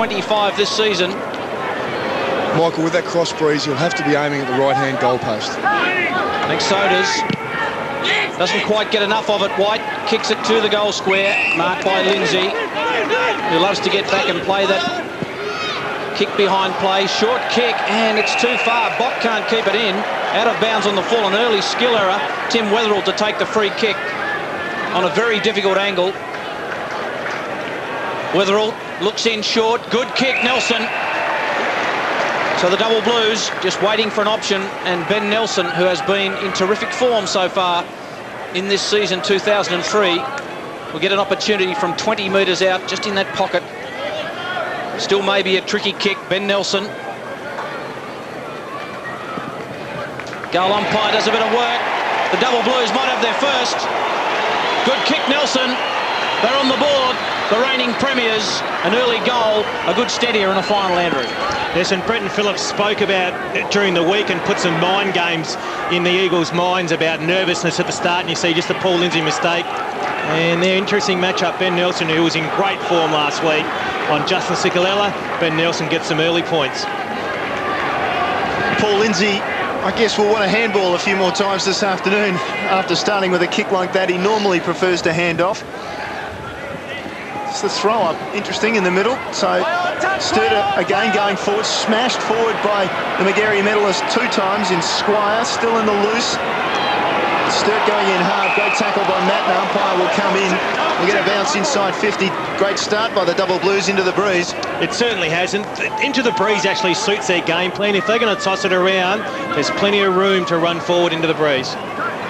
25 this season. Michael, with that cross breeze, you'll have to be aiming at the right-hand goalpost. I think Sodas doesn't quite get enough of it. White kicks it to the goal square, marked by Lindsay, who loves to get back and play that kick behind play. Short kick, and it's too far. Bott can't keep it in. Out of bounds on the full. An early skill error. Tim Wetherill to take the free kick on a very difficult angle. Wetherill looks in short. Good kick, Nelson. So the double blues just waiting for an option, and Ben Nelson, who has been in terrific form so far in this season 2003, will get an opportunity from 20 metres out, just in that pocket. Still maybe a tricky kick. Ben Nelson. Goal umpire does a bit of work. The double blues might have their first. Good kick, Nelson. They're on the board. The reigning premiers. An early goal. A good steadier in the final, Andrew. Yes, and Bretton Phillips spoke about it during the week and put some mind games in the Eagles' minds about nervousness at the start, and you see just the Paul Lindsay mistake. And their interesting matchup, Ben Nelson, who was in great form last week, on Justin Cicolella. Ben Nelson gets some early points. Paul Lindsay, I guess, will want a handball a few more times this afternoon. After starting with a kick like that, he normally prefers to hand off. It's the throw up, interesting in the middle. So Sturt again going forward, smashed forward by the Magarey medalist 2 times in Squire, still in the loose. Sturt going in hard, great tackle by Matt, and umpire will come in. We'll get a bounce inside 50. Great start by the double blues into the breeze. It certainly hasn't. Into the breeze actually suits their game plan. If they're going to toss it around, there's plenty of room to run forward into the breeze.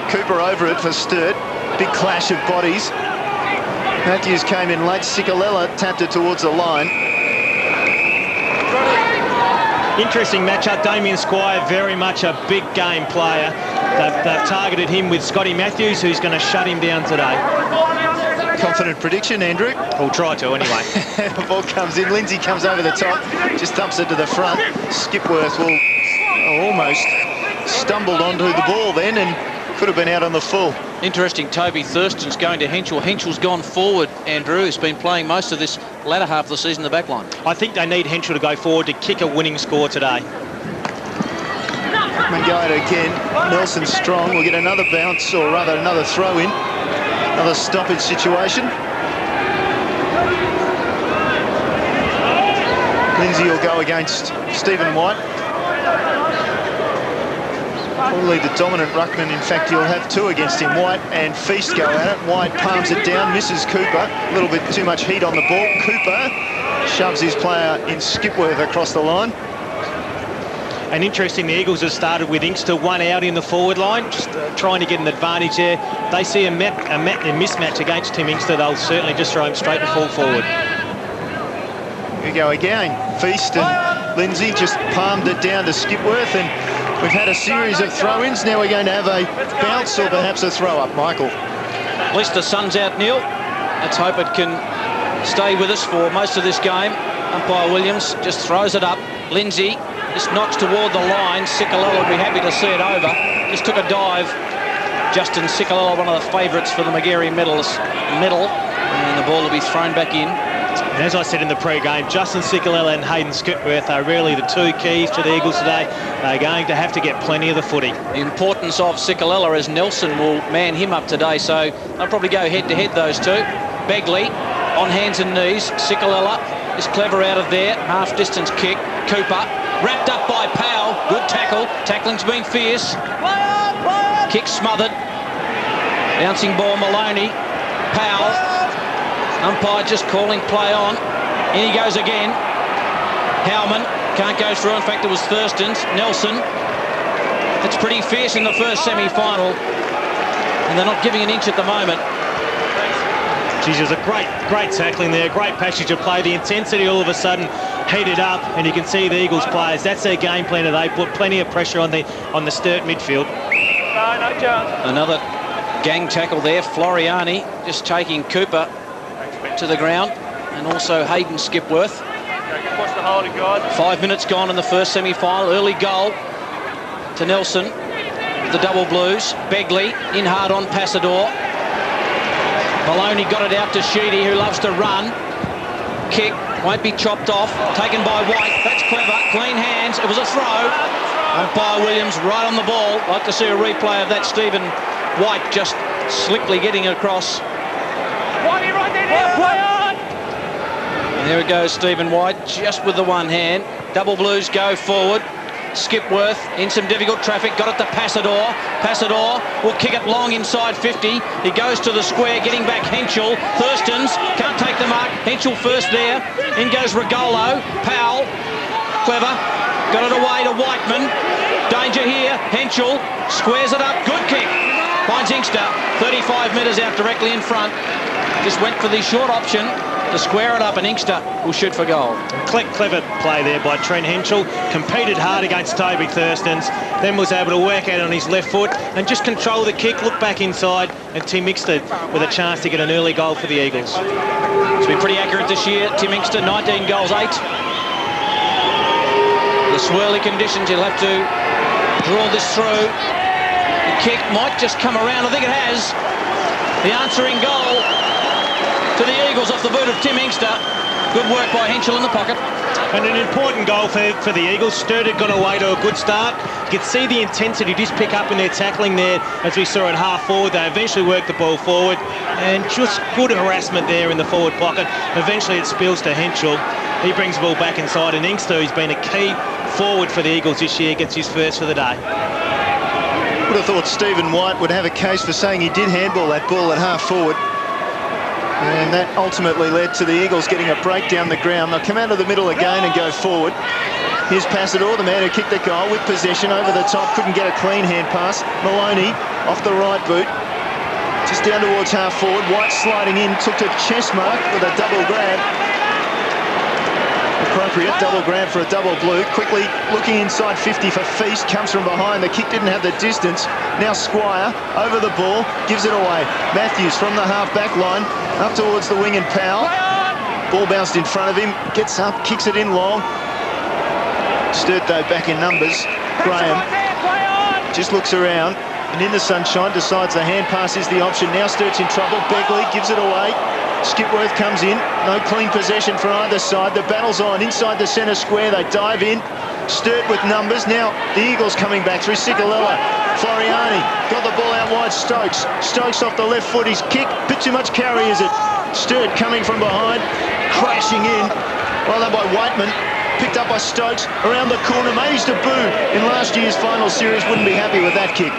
Cooper over it for Sturt. Big clash of bodies. Matthews came in late. Cicolella tapped it towards the line. Interesting matchup. Damien Squire, very much a big game player. They've targeted him with Scotty Matthews, who's going to shut him down today. Confident prediction, Andrew? We'll try to anyway. The ball comes in. Lindsay comes over the top, just dumps it to the front. Skipworth will almost stumbled onto the ball then and could have been out on the full. Interesting, Toby Thurston's going to Henschel. Henschel's gone forward, Andrew, who's been playing most of this latter half of the season in the back line. I think they need Henschel to go forward to kick a winning score today. Mangaida again. Nelson strong. We'll get another bounce, or rather another throw in. Another stoppage situation. Lindsay will go against Stephen White. Probably the dominant ruckman. In fact, he'll have 2 against him. White and Feast go at it. White palms it down, misses Cooper. A little bit too much heat on the ball. Cooper shoves his player in Skipworth across the line. And interesting, the Eagles have started with Inkster 1 out in the forward line, just trying to get an advantage there. They see a mismatch against Tim Inkster, they'll certainly just throw him straight and fall forward. Here we go again. Feast and Lindsay just palmed it down to Skipworth, and we've had a series of throw-ins. Now we're going to have a bounce or perhaps a throw-up, Michael. At least the sun's out, Neil. Let's hope it can stay with us for most of this game. Umpire Williams just throws it up. Lindsay just knocks toward the line. Cicolella will be happy to see it over. Just took a dive. Justin Cicolella, one of the favourites for the Magarey medal, and the ball will be thrown back in. And as I said in the pre-game, Justin Cicolella and Hayden Skipworth are really the 2 keys to the Eagles today. They're going to have to get plenty of the footy. The importance of Cicolella, as Nelson will man him up today, so they'll probably go head-to-head, those 2. Begley on hands and knees. Cicolella is clever out of there. Half-distance kick. Cooper wrapped up by Powell. Good tackle. Tackling's been fierce. Kick smothered. Bouncing ball, Maloney. Powell. Umpire just calling play on. In he goes again. Howman can't go through. In fact, it was Thurston's. Nelson. It's pretty fierce in the first semi-final, and they're not giving an inch at the moment. Geez, it was a great tackling there, great passage of play. The intensity all of a sudden heated up, and you can see the Eagles players, that's their game plan today. Put plenty of pressure on the Sturt midfield. No chance. Another gang tackle there. Floriani just taking Cooper to the ground, and also Hayden Skipworth. Watch the holding, guys. 5 minutes gone in the first semi-final. Early goal to Nelson. The double blues. Begley in hard on Passador. Maloney got it out to Sheedy, who loves to run. Kick Won't be chopped off. Taken by White. That's clever. Clean hands. It was a throw. Umpire Williams right on the ball. Like to see a replay of that. Stephen White just slickly getting across. And there it goes, Stephen White, just with the one hand. Double Blues go forward. Skipworth in some difficult traffic, got it to Passador. Passador will kick it long inside 50. He goes to the square, getting back Henschel. Thurstons can't take the mark. Henschel first there. In goes Rigolo. Powell, clever. Got it away to Whiteman. Danger here. Henschel squares it up. Good kick. Finds Inkster. 35 metres out directly in front. Just went for the short option to square it up, and Inkster will shoot for goal. Clever play there by Trent Henschel. Competed hard against Toby Thurstons, then was able to work out on his left foot and just control the kick, look back inside, and Tim Inkster with a chance to get an early goal for the Eagles. It's been pretty accurate this year. Tim Inkster, 19 goals, 8. The swirly conditions, he'll have to draw this through. The kick might just come around. I think it has. The answering goal to the Eagles off the boot of Tim Inkster. Good work by Henschel in the pocket. And an important goal for the Eagles. Sturt had gone away to a good start. You could see the intensity just pick up in their tackling there, as we saw at half forward. They eventually worked the ball forward, and just good harassment there in the forward pocket. Eventually it spills to Henschel. He brings the ball back inside, and Inkster, who's been a key forward for the Eagles this year, gets his first for the day. Would have thought Stephen White would have a case for saying he did handball that ball at half forward. And that ultimately led to the Eagles getting a break down the ground. They'll come out of the middle again and go forward. Here's Passador, the man who kicked the goal, with possession over the top. Couldn't get a clean hand pass. Maloney off the right boot. Just down towards half forward. White sliding in, took to chest mark with a double grab. Appropriate double grab for a double blue. Quickly looking inside 50 for Feast. Comes from behind. The kick didn't have the distance. Now Squire over the ball. Gives it away. Matthews from the half-back line. Up towards the wing and Powell. Ball bounced in front of him. Gets up. Kicks it in long. Sturt, though, back in numbers. Graham just looks around. And in the sunshine decides the hand pass is the option. Now Sturt's in trouble. Begley gives it away. Skipworth comes in. No clean possession for either side. The battle's on inside the centre square. They dive in. Sturt with numbers. Now the Eagles coming back through Sikalella. Floriani got the ball out wide. Stokes. Stokes off the left foot. His kick. Bit too much carry, is it? Sturt coming from behind. Crashing in. Well done by Whiteman. Picked up by Stokes. Around the corner. Managed to boo in last year's final series. Wouldn't be happy with that kick.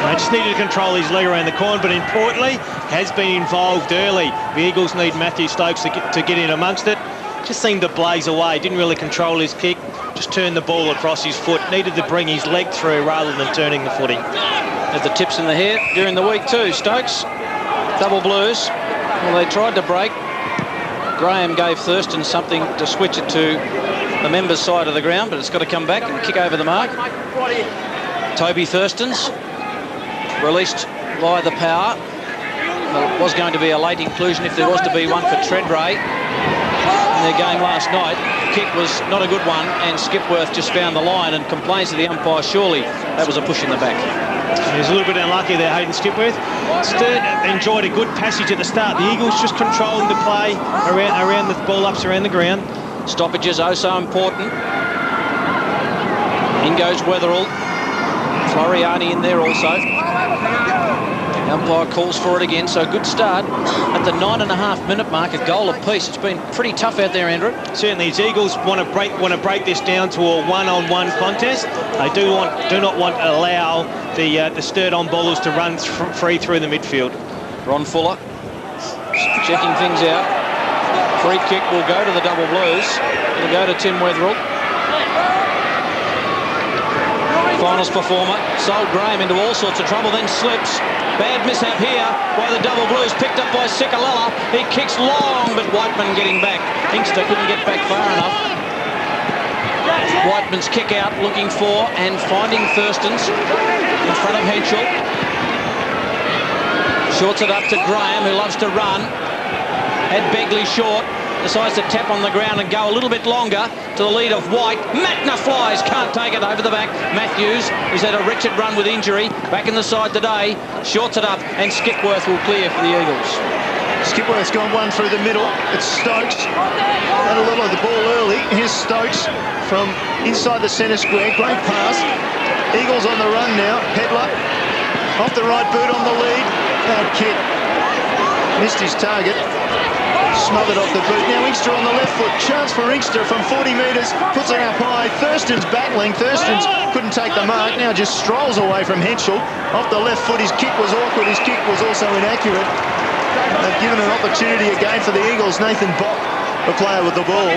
They just needed to control his leg around the corner, but importantly, has been involved early. The Eagles need Matthew Stokes to get in amongst it. Just seemed to blaze away, didn't really control his kick, just turned the ball across his foot. Needed to bring his leg through rather than turning the footing. Had the tips in the hair during the week too, Stokes. Double Blues. Well, they tried to break. Graham gave Thurston something to switch it to the members' side of the ground, but it's got to come back and kick over the mark. Toby Thurstons. Released by the power. Well, it was going to be a late inclusion if there was to be one for Treadray in their game last night. The kick was not a good one, and Skipworth just found the line and complains to the umpire. Surely that was a push in the back. He was a little bit unlucky there, Hayden Skipworth. Sturt enjoyed a good passage at the start. The Eagles just controlling the play around the ball-ups around the ground. Stoppages oh so important. In goes Weatherall. Floriani in there also. The umpire calls for it again, so a good start at the 9.5-minute mark, a goal apiece. It's been pretty tough out there, Andrew. Certainly, as Eagles want to break this down to a one-on-one contest. They do not want to allow the Sturt on ballers to run free through the midfield. Ron Fuller checking things out. Free kick will go to the Double Blues. It'll go to Tim Weatherall. Finals performer sold Graham into all sorts of trouble, then slips. Bad mishap here by the Double Blues, picked up by Sikalella. He kicks long, but Whiteman getting back. Inkster couldn't get back far enough. Whiteman's kick out, looking for and finding Thurstons in front of Henschel. Shorts it up to Graham, who loves to run. Had Begley short. Decides to tap on the ground and go a little bit longer to the lead of White. Matner flies, can't take it over the back. Matthews is at a wretched run with injury. Back in the side today, shorts it up, and Skipworth will clear for the Eagles. Skipworth's gone one through the middle. It's Stokes. Had a lot of the ball early. Here's Stokes from inside the centre square. Great pass. Eagles on the run now. Pedler off the right boot on the lead. Bad kick. Missed his target. Smothered off the boot. Now Inkster on the left foot. Chance for Inkster from 40 metres. Puts it up high. Thurston's battling. Thurston's couldn't take the mark. Now just strolls away from Henschel. Off the left foot. His kick was awkward. His kick was also inaccurate. They've given an opportunity again for the Eagles. Nathan Bock, the player with the ball.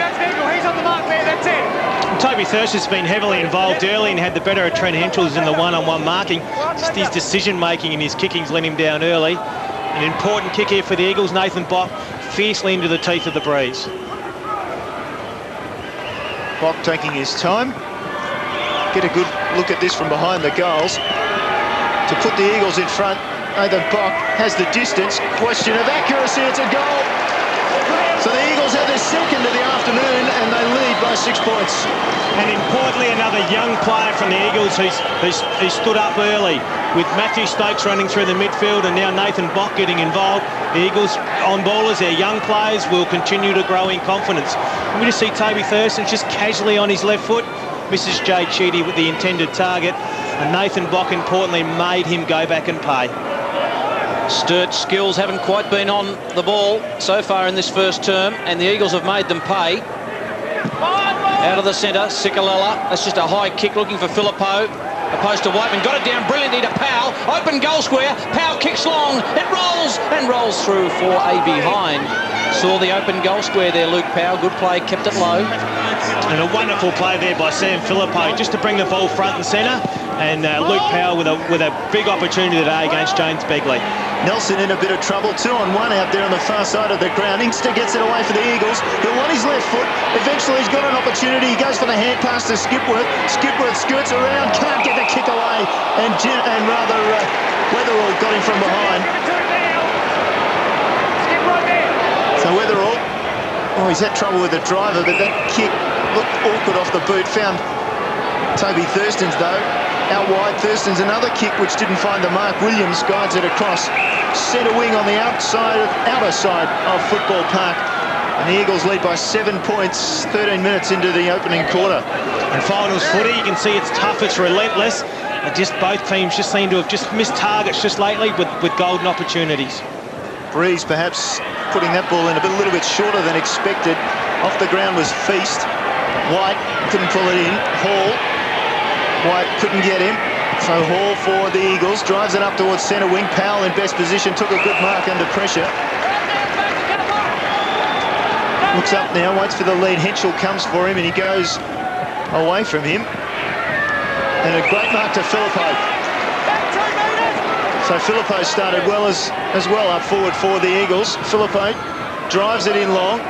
He's on the mark there, that's it. Toby Thurston's been heavily involved early and had the better of Trent Henschel's in the one-on-one marking. Just his decision-making and his kicking's let him down early. An important kick here for the Eagles. Nathan Bock fiercely into the teeth of the breeze. Bock taking his time. Get a good look at this from behind the goals. To put the Eagles in front, Nathan Bock has the distance. Question of accuracy, it's a goal. So the Eagles have their second of the afternoon and they lead by 6 points. And importantly, another young player from the Eagles who's stood up early, with Matthew Stokes running through the midfield and now Nathan Bock getting involved. The Eagles on ballers, their young players, will continue to grow in confidence. And we just see Toby Thurston just casually on his left foot, misses Jay Cheaty with the intended target, and Nathan Bock importantly made him go back and pay. Sturt's skills haven't quite been on the ball so far in this first term, and the Eagles have made them pay. Out of the centre, Sikalella. That's just a high kick looking for Filippo. Opposed to Whiteman. Got it down brilliantly to Powell. Open goal square. Powell kicks long. It rolls and rolls through for a behind. Saw the open goal square there, Luke Powell. Good play, kept it low. And a wonderful play there by Sam Filippo just to bring the ball front and centre. And Luke Powell with a big opportunity today against James Begley. Nelson in a bit of trouble, 2-on-1 out there on the far side of the ground. Inkster gets it away for the Eagles. He'll want his left foot. Eventually he's got an opportunity. He goes for the hand pass to Skipworth. Skipworth skirts around, can't get the kick away. And Weatherall got him from behind. So Weatherall, he's had trouble with the driver, but that kick looked awkward off the boot. Found Toby Thurston's though. Out wide, Thurston's another kick which didn't find the mark. Williams guides it across. Centre wing on the outer side of Football Park. And the Eagles lead by 7 points, 13 minutes into the opening quarter. And finals footy, you can see it's tough, it's relentless. And just both teams just seem to have just missed targets just lately with golden opportunities. Breeze perhaps putting that ball in a little bit shorter than expected. Off the ground was Feast. White couldn't pull it in. Hall. White couldn't get him, so Hall for the Eagles drives it up towards centre wing. Powell in best position, took a good mark under pressure. Looks up now, waits for the lead. Henschel comes for him and he goes away from him. And a great mark to Filippo. So Filippo started well as well up forward for the Eagles. Filippo drives it in long.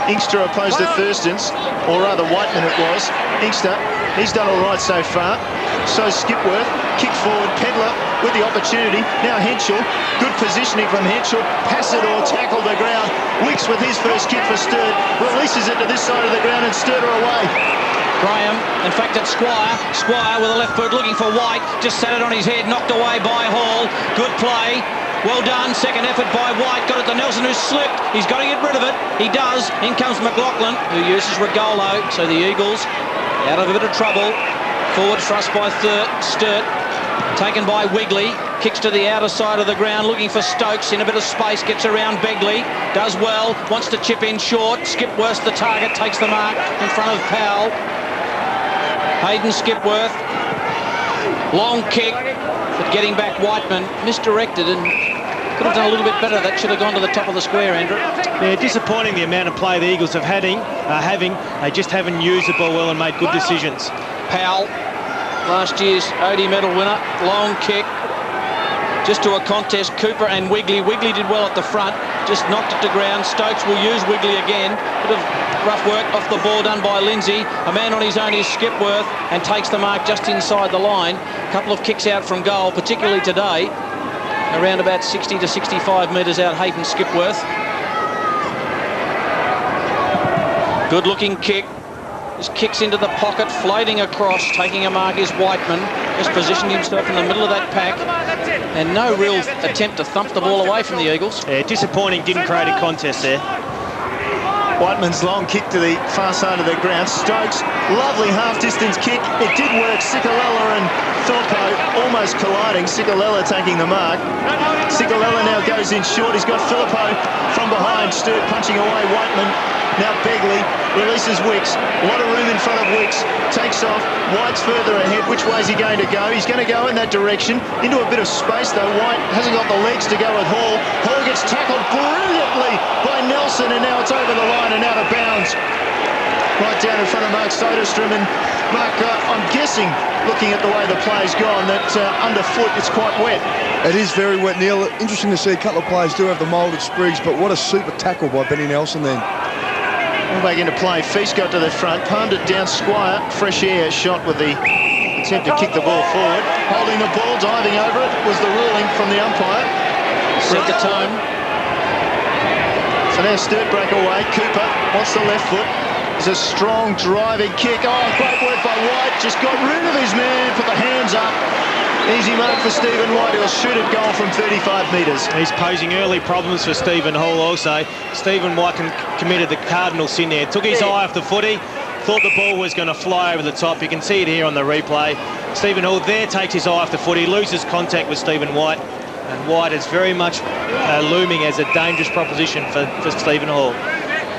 Inkster opposed to Thurston's, or rather Whiteman it was. Inkster, he's done all right so far. So Skipworth, kick forward, Pedler with the opportunity. Now Henschel, good positioning from Henschel. Pass it or tackle the ground. Wicks with his first kick for Sturt. Releases it to this side of the ground and Sturt are away. Graham, in fact it's Squire. Squire with a left foot looking for White. Just sat it on his head, knocked away by Hall. Good play. Well done, second effort by White, got it to Nelson who slipped, he's got to get rid of it, he does, in comes McLaughlin who uses Regolo, so the Eagles out of a bit of trouble, forward thrust by Sturt, taken by Wigley, kicks to the outer side of the ground looking for Stokes, in a bit of space, gets around Begley, does well, wants to chip in short, Skipworth the target, takes the mark in front of Powell, Hayden Skipworth, long kick, but getting back Whiteman, misdirected and could have done a little bit better. That should have gone to the top of the square, Andrew. Yeah, disappointing the amount of play the Eagles have having. They just haven't used the ball well and made good decisions. Powell, last year's Odie medal winner, long kick. Just to a contest, Cooper and Wigley. Wigley did well at the front, just knocked it to ground. Stokes will use Wigley again. Bit of rough work off the ball done by Lindsay. A man on his own is Skipworth and takes the mark just inside the line. A couple of kicks out from goal, particularly today. Around about 60 to 65 metres out, Hayden Skipworth. Good looking kick. Just kicks into the pocket, floating across, taking a mark is Whiteman. Just positioned himself in the middle of that pack. And no real attempt to thump the ball away from the Eagles. Yeah, disappointing, didn't create a contest there. Whiteman's long kick to the far side of the ground. Stokes, lovely half-distance kick. It did work. Cicolella and Filippo almost colliding. Cicolella taking the mark. Cicolella now goes in short. He's got Filippo from behind. Sturt punching away. Whiteman. Now Begley releases Wicks. A lot of room in front of Wicks. Takes off. White's further ahead. Which way is he going to go? He's going to go in that direction. Into a bit of space though. White hasn't got the legs to go with Hall. Hall gets tackled brilliantly by Nelson, and now it's over the line and out of bounds. Right down in front of Mark Soderstrom. And Mark, I'm guessing, looking at the way the play's gone, that underfoot it's quite wet. It is very wet, Neil. Interesting to see a couple of players do have the moulded sprigs, but what a super tackle by Benny Nelson then. Back into play. Feast got to the front, palmed it down. Squire, fresh air shot with the attempt to kick the ball forward. Holding the ball, diving over it was the ruling from the umpire. Set the tone. So now Sturt break away. Cooper wants the left foot. It's a strong driving kick. Oh, great work by White. Just got rid of his man, put the hands up. Easy mark for Stephen White. He'll shoot it goal from 35 metres. He's posing early problems for Stephen Hall also. Stephen White committed the cardinal sin there. Took his eye off the footy. Thought the ball was going to fly over the top. You can see it here on the replay. Stephen Hall there takes his eye off the footy, loses contact with Stephen White. And White is very much looming as a dangerous proposition for Stephen Hall.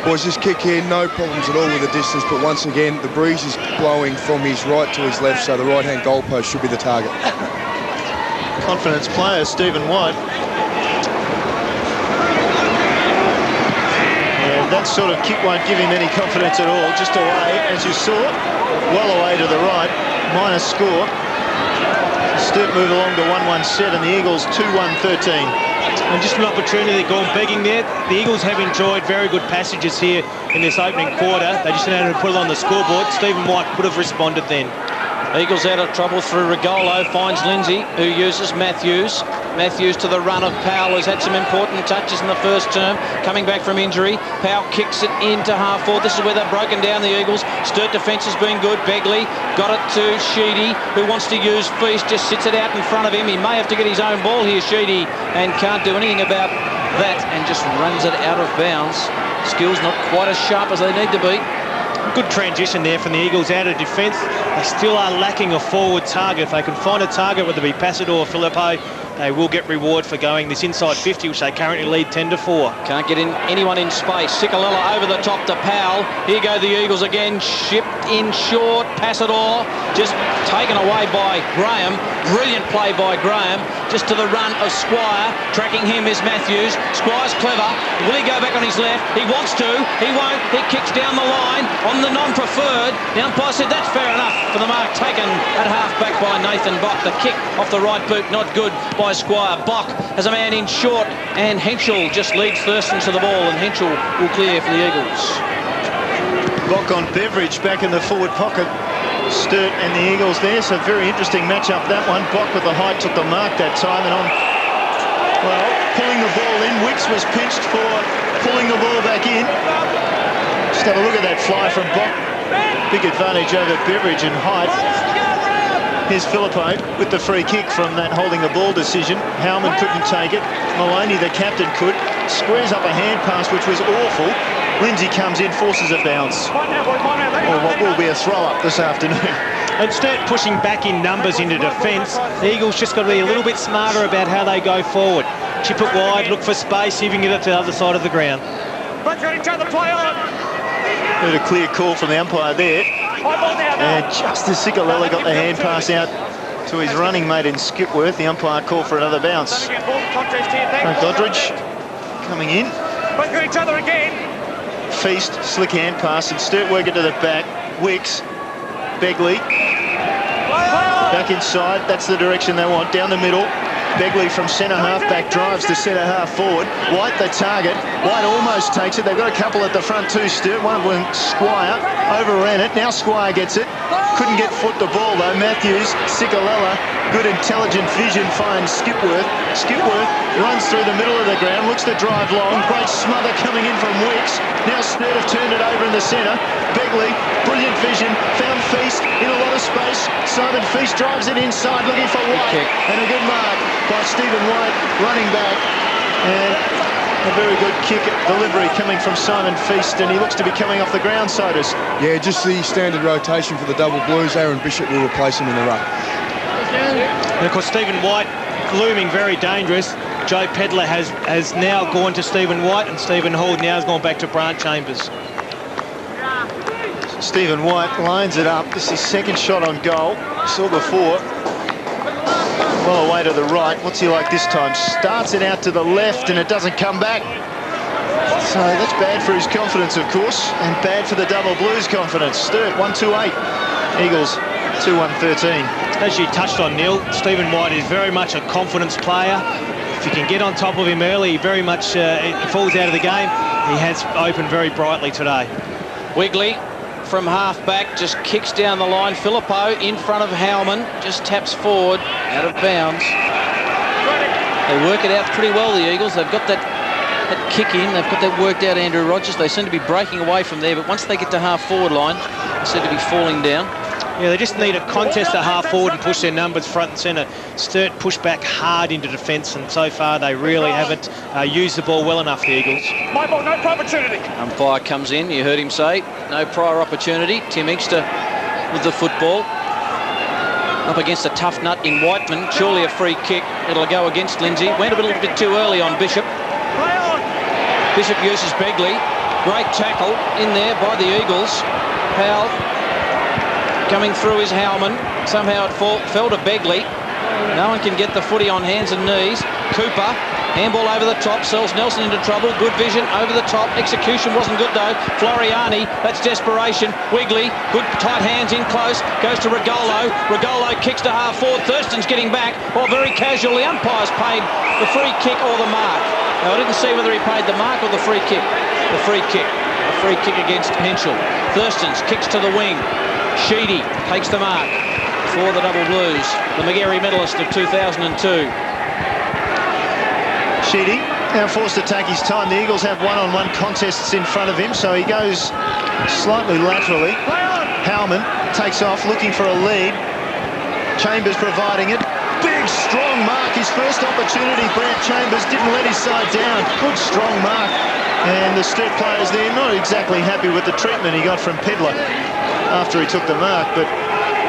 Boys, this kick here, no problems at all with the distance, but once again, the breeze is blowing from his right to his left, so the right-hand goalpost should be the target. Confidence player, Stephen White. And that sort of kick won't give him any confidence at all. Just away, as you saw, well away to the right, minus score. Sturt move along to 1-1 and the Eagles 2-1-13. And just an opportunity, gone begging there. The Eagles have enjoyed very good passages here in this opening quarter. They just had to put it on the scoreboard. Stephen White could have responded then. Eagles out of trouble through Regolo, finds Lindsay, who uses Matthews. Matthews to the run of Powell, who's had some important touches in the first term, coming back from injury. Powell kicks it into half-forward. This is where they've broken down the Eagles. Sturt defence has been good. Begley got it to Sheedy, who wants to use Feast, just sits it out in front of him. He may have to get his own ball here, Sheedy, and can't do anything about that, and just runs it out of bounds. Skills not quite as sharp as they need to be. Good transition there from the Eagles out of defence. They still are lacking a forward target. If they can find a target, whether it be Passador or Filippo, they will get reward for going this inside 50, which they currently lead 10-4. Can't get anyone in space. Cicolella over the top to Powell. Here go the Eagles again. Shipped in short. Passador just taken away by Graham. Brilliant play by Graham. Just to the run of Squire. Tracking him is Matthews. Squire's clever. Will he go back on his left? He wants to. He won't. He kicks down the line on the non-preferred. The umpire said that's fair enough for the mark taken at half-back by Nathan Bock. The kick off the right boot, not good by Squire. Bock has a man in short, and Henschel just leads Thurston to the ball, and Henschel will clear for the Eagles. Bock on Beveridge back in the forward pocket. Sturt and the Eagles there, so very interesting matchup that one. Bock with the height took the mark that time, and on, well, pulling the ball in. Wicks was pinched for pulling the ball back in. Just have a look at that fly from Bock. Big advantage over Beveridge in height. Here's Filippo with the free kick from that holding the ball decision. Howman couldn't take it. Maloney, the captain, could. Squares up a hand pass, which was awful. Lindsay comes in, forces a bounce. Or what will be a throw-up this afternoon. And Sturt pushing back in numbers into defence. The Eagles just got to be a little bit smarter about how they go forward. Chip it wide, look for space, see if you can get it to the other side of the ground. Heard a clear call from the umpire there. And just as Cicolella got the hand pass out to his running mate in Skipworth, the umpire called for another bounce. Frank Doddridge coming in. Feast, slick hand pass, and Sturt work it to the back. Wicks, Begley, back inside, that's the direction they want, down the middle. Begley from centre half back drives to centre half forward. White the target. White almost takes it. They've got a couple at the front too, Sturt. One of them, Squire, overran it. Now Squire gets it. Couldn't get foot the ball though. Matthews, Cicolella, good intelligent vision, finds Skipworth. Skipworth runs through the middle of the ground, looks to drive long. Great smother coming in from Wicks. Now Sturt have turned it over in the centre. Begley brilliant vision, found Feast in a lot of space. Simon Feast drives it inside, looking for White, and a good mark by Stephen White, running back, and a very good kick delivery coming from Simon Feast, and he looks to be coming off the ground, Sodas. Yeah, just the standard rotation for the double blues. Aaron Bishop will replace him in the ruck. And of course, Stephen White looming very dangerous. Joe Pedler has now gone to Stephen White, and Stephen Hall now has gone back to Brant Chambers. Stephen White lines it up. This is his second shot on goal. Saw before. Well away to the right. What's he like this time? Starts it out to the left and it doesn't come back. So that's bad for his confidence, of course, and bad for the double blues confidence. Sturt 1-2-8. Eagles 2-1-13. As you touched on, Neil, Stephen White is very much a confidence player. If you can get on top of him early, he very much falls out of the game. He has opened very brightly today. Wigley from half-back just kicks down the line. Filippo in front of Howman, just taps forward, out of bounds. They work it out pretty well, the Eagles. They've got that kick in, they've got that worked out, Andrew Rogers. They seem to be breaking away from there, but once they get to half-forward line, they seem to be falling down. Yeah, they just need a contest at half-forward and push their numbers front and centre. Sturt push back hard into defence, and so far they really haven't used the ball well enough, the Eagles. My ball, no opportunity. Umpire comes in, you heard him say, no prior opportunity. Tim Inkster with the football. Up against a tough nut in Whiteman, surely a free kick. It'll go against Lindsay. Went a little bit too early on Bishop. Play on. Bishop uses Begley. Great tackle in there by the Eagles. Powell coming through is Howman. Somehow it fell to Begley. No one can get the footy on hands and knees. Cooper, handball over the top, sells Nelson into trouble. Good vision over the top. Execution wasn't good though. Floriani, that's desperation. Wigley, good tight hands in close. Goes to Regolo. Regolo kicks to half forward. Thurston's getting back. Well, very casual. The umpires paid the free kick or the mark. Now, I didn't see whether he paid the mark or the free kick. The free kick. A free kick against Henschel. Thurston's kicks to the wing. Sheedy takes the mark for the double blues, the McGarry medalist of 2002. Sheedy now forced to take his time. The Eagles have one-on-one contests in front of him, so he goes slightly laterally. Howman takes off looking for a lead. Chambers providing it. Big, strong mark. His first opportunity, Brant Chambers didn't let his side down. Good, strong mark. And the Sturt players there not exactly happy with the treatment he got from Pedler after he took the mark, but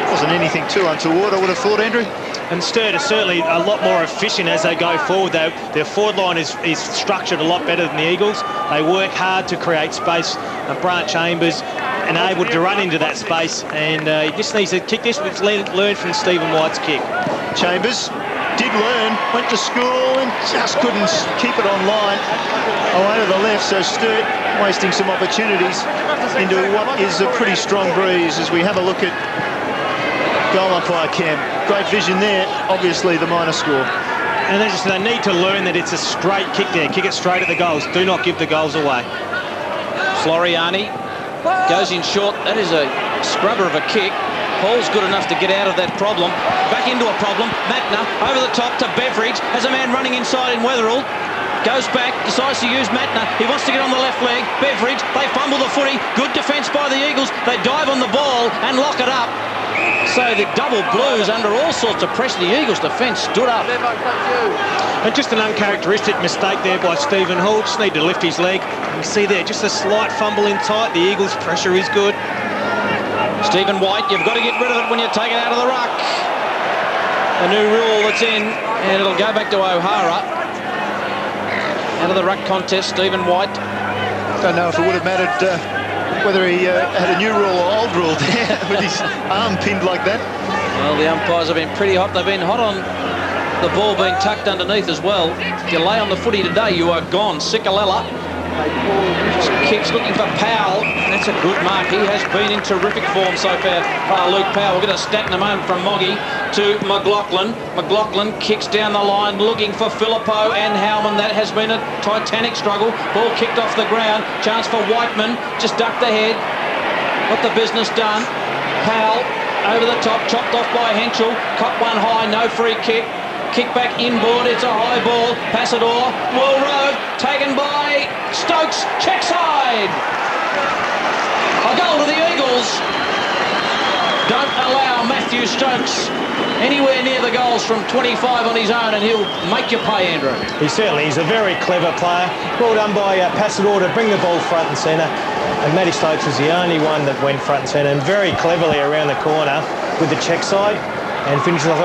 wasn't anything too untoward, I would have thought, Andrew. And Sturt are certainly a lot more efficient as they go forward. Their forward line is structured a lot better than the Eagles. They work hard to create space, and Brant Chambers enabled to run into that space, and he just needs to kick this, which learned from Stephen White's kick. Chambers did learn, went to school and just couldn't keep it on line. Away to the left, so Sturt wasting some opportunities into what is a pretty strong breeze as we have a look at goal umpire Cam. Great vision there, obviously the minor score. And they need to learn that it's a straight kick there. Kick it straight at the goals. Do not give the goals away. Floriani goes in short. That is a scrubber of a kick. Paul's good enough to get out of that problem. Back into a problem. Matner over the top to Beveridge. Has a man running inside in Wetherell. Goes back, decides to use Matner. He wants to get on the left leg. Beveridge, they fumble the footy. Good defence by the Eagles. They dive on the ball and lock it up. So the double blues under all sorts of pressure. The Eagles defence stood up. And just an uncharacteristic mistake there by Stephen Hall. Just need to lift his leg. You see there, just a slight fumble in tight. The Eagles' pressure is good. Stephen White, you've got to get rid of it when you take it out of the ruck. A new rule that's in, and it'll go back to O'Hara. Out of the ruck contest, Stephen White. Don't know if it would have mattered whether he had a new rule or old rule there with his arm pinned like that. Well, the umpires have been pretty hot. They've been hot on the ball being tucked underneath as well. If you lay on the footy today, you are gone. Sikalella kicks looking for Powell. That's a good mark. He has been in terrific form so far. Luke Powell. We'll get a stat in a moment from Moggy to McLaughlin. McLaughlin kicks down the line looking for Filippo and Howman. That has been a titanic struggle. Ball kicked off the ground. Chance for Whiteman. Just ducked the head. Got the business done. Powell over the top. Chopped off by Henschel. Caught one high. No free kick. Kick back inboard. It's a high ball. Passador. Will Road. Taken by Stokes. Check side. A goal to the Eagles. Matthew Stokes anywhere near the goals from 25 on his own, and he'll make you pay, Andrew. He certainly is a very clever player. Well done by Passador to bring the ball front and centre. And Matty Stokes was the only one that went front and centre, and very cleverly around the corner with the check side and finishes off.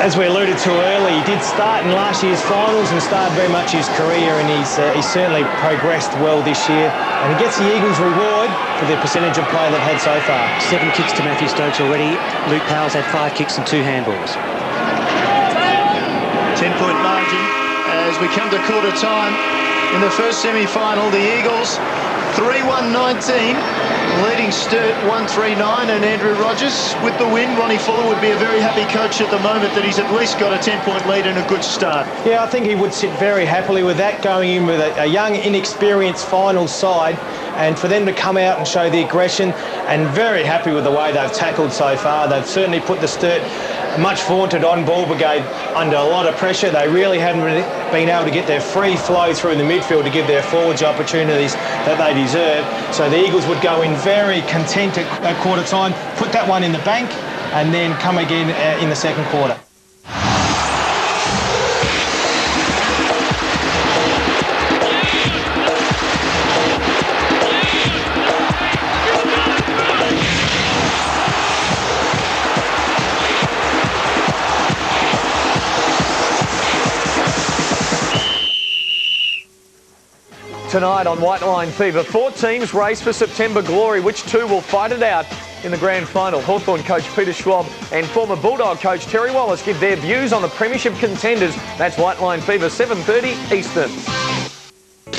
As we alluded to earlier, he did start in last year's finals and started very much his career, and he's certainly progressed well this year, and he gets the Eagles' reward for the percentage of play they've had so far. 7 kicks to Matthew Stokes already. Luke Powell's had 5 kicks and 2 handballs. 10-point margin as we come to quarter time in the first semi-final. The Eagles 3-1-19, leading Sturt 1-3-9, and Andrew Rogers with the win. Ronnie Fuller would be a very happy coach at the moment that he's at least got a 10-point lead and a good start. Yeah, I think he would sit very happily with that, going in with a young, inexperienced final side, and for them to come out and show the aggression, and very happy with the way they've tackled so far. They've certainly put the Sturt much vaunted on-ball brigade under a lot of pressure. They really haven't been able to get their free flow through the midfield to give their forwards opportunities that they deserve. So the Eagles would go in very content at quarter time, put that one in the bank, and then come again in the second quarter. Tonight on White Line Fever, 4 teams race for September glory. Which 2 will fight it out in the grand final? Hawthorn coach Peter Schwab and former Bulldog coach Terry Wallace give their views on the premiership contenders. That's White Line Fever, 7:30 Eastern.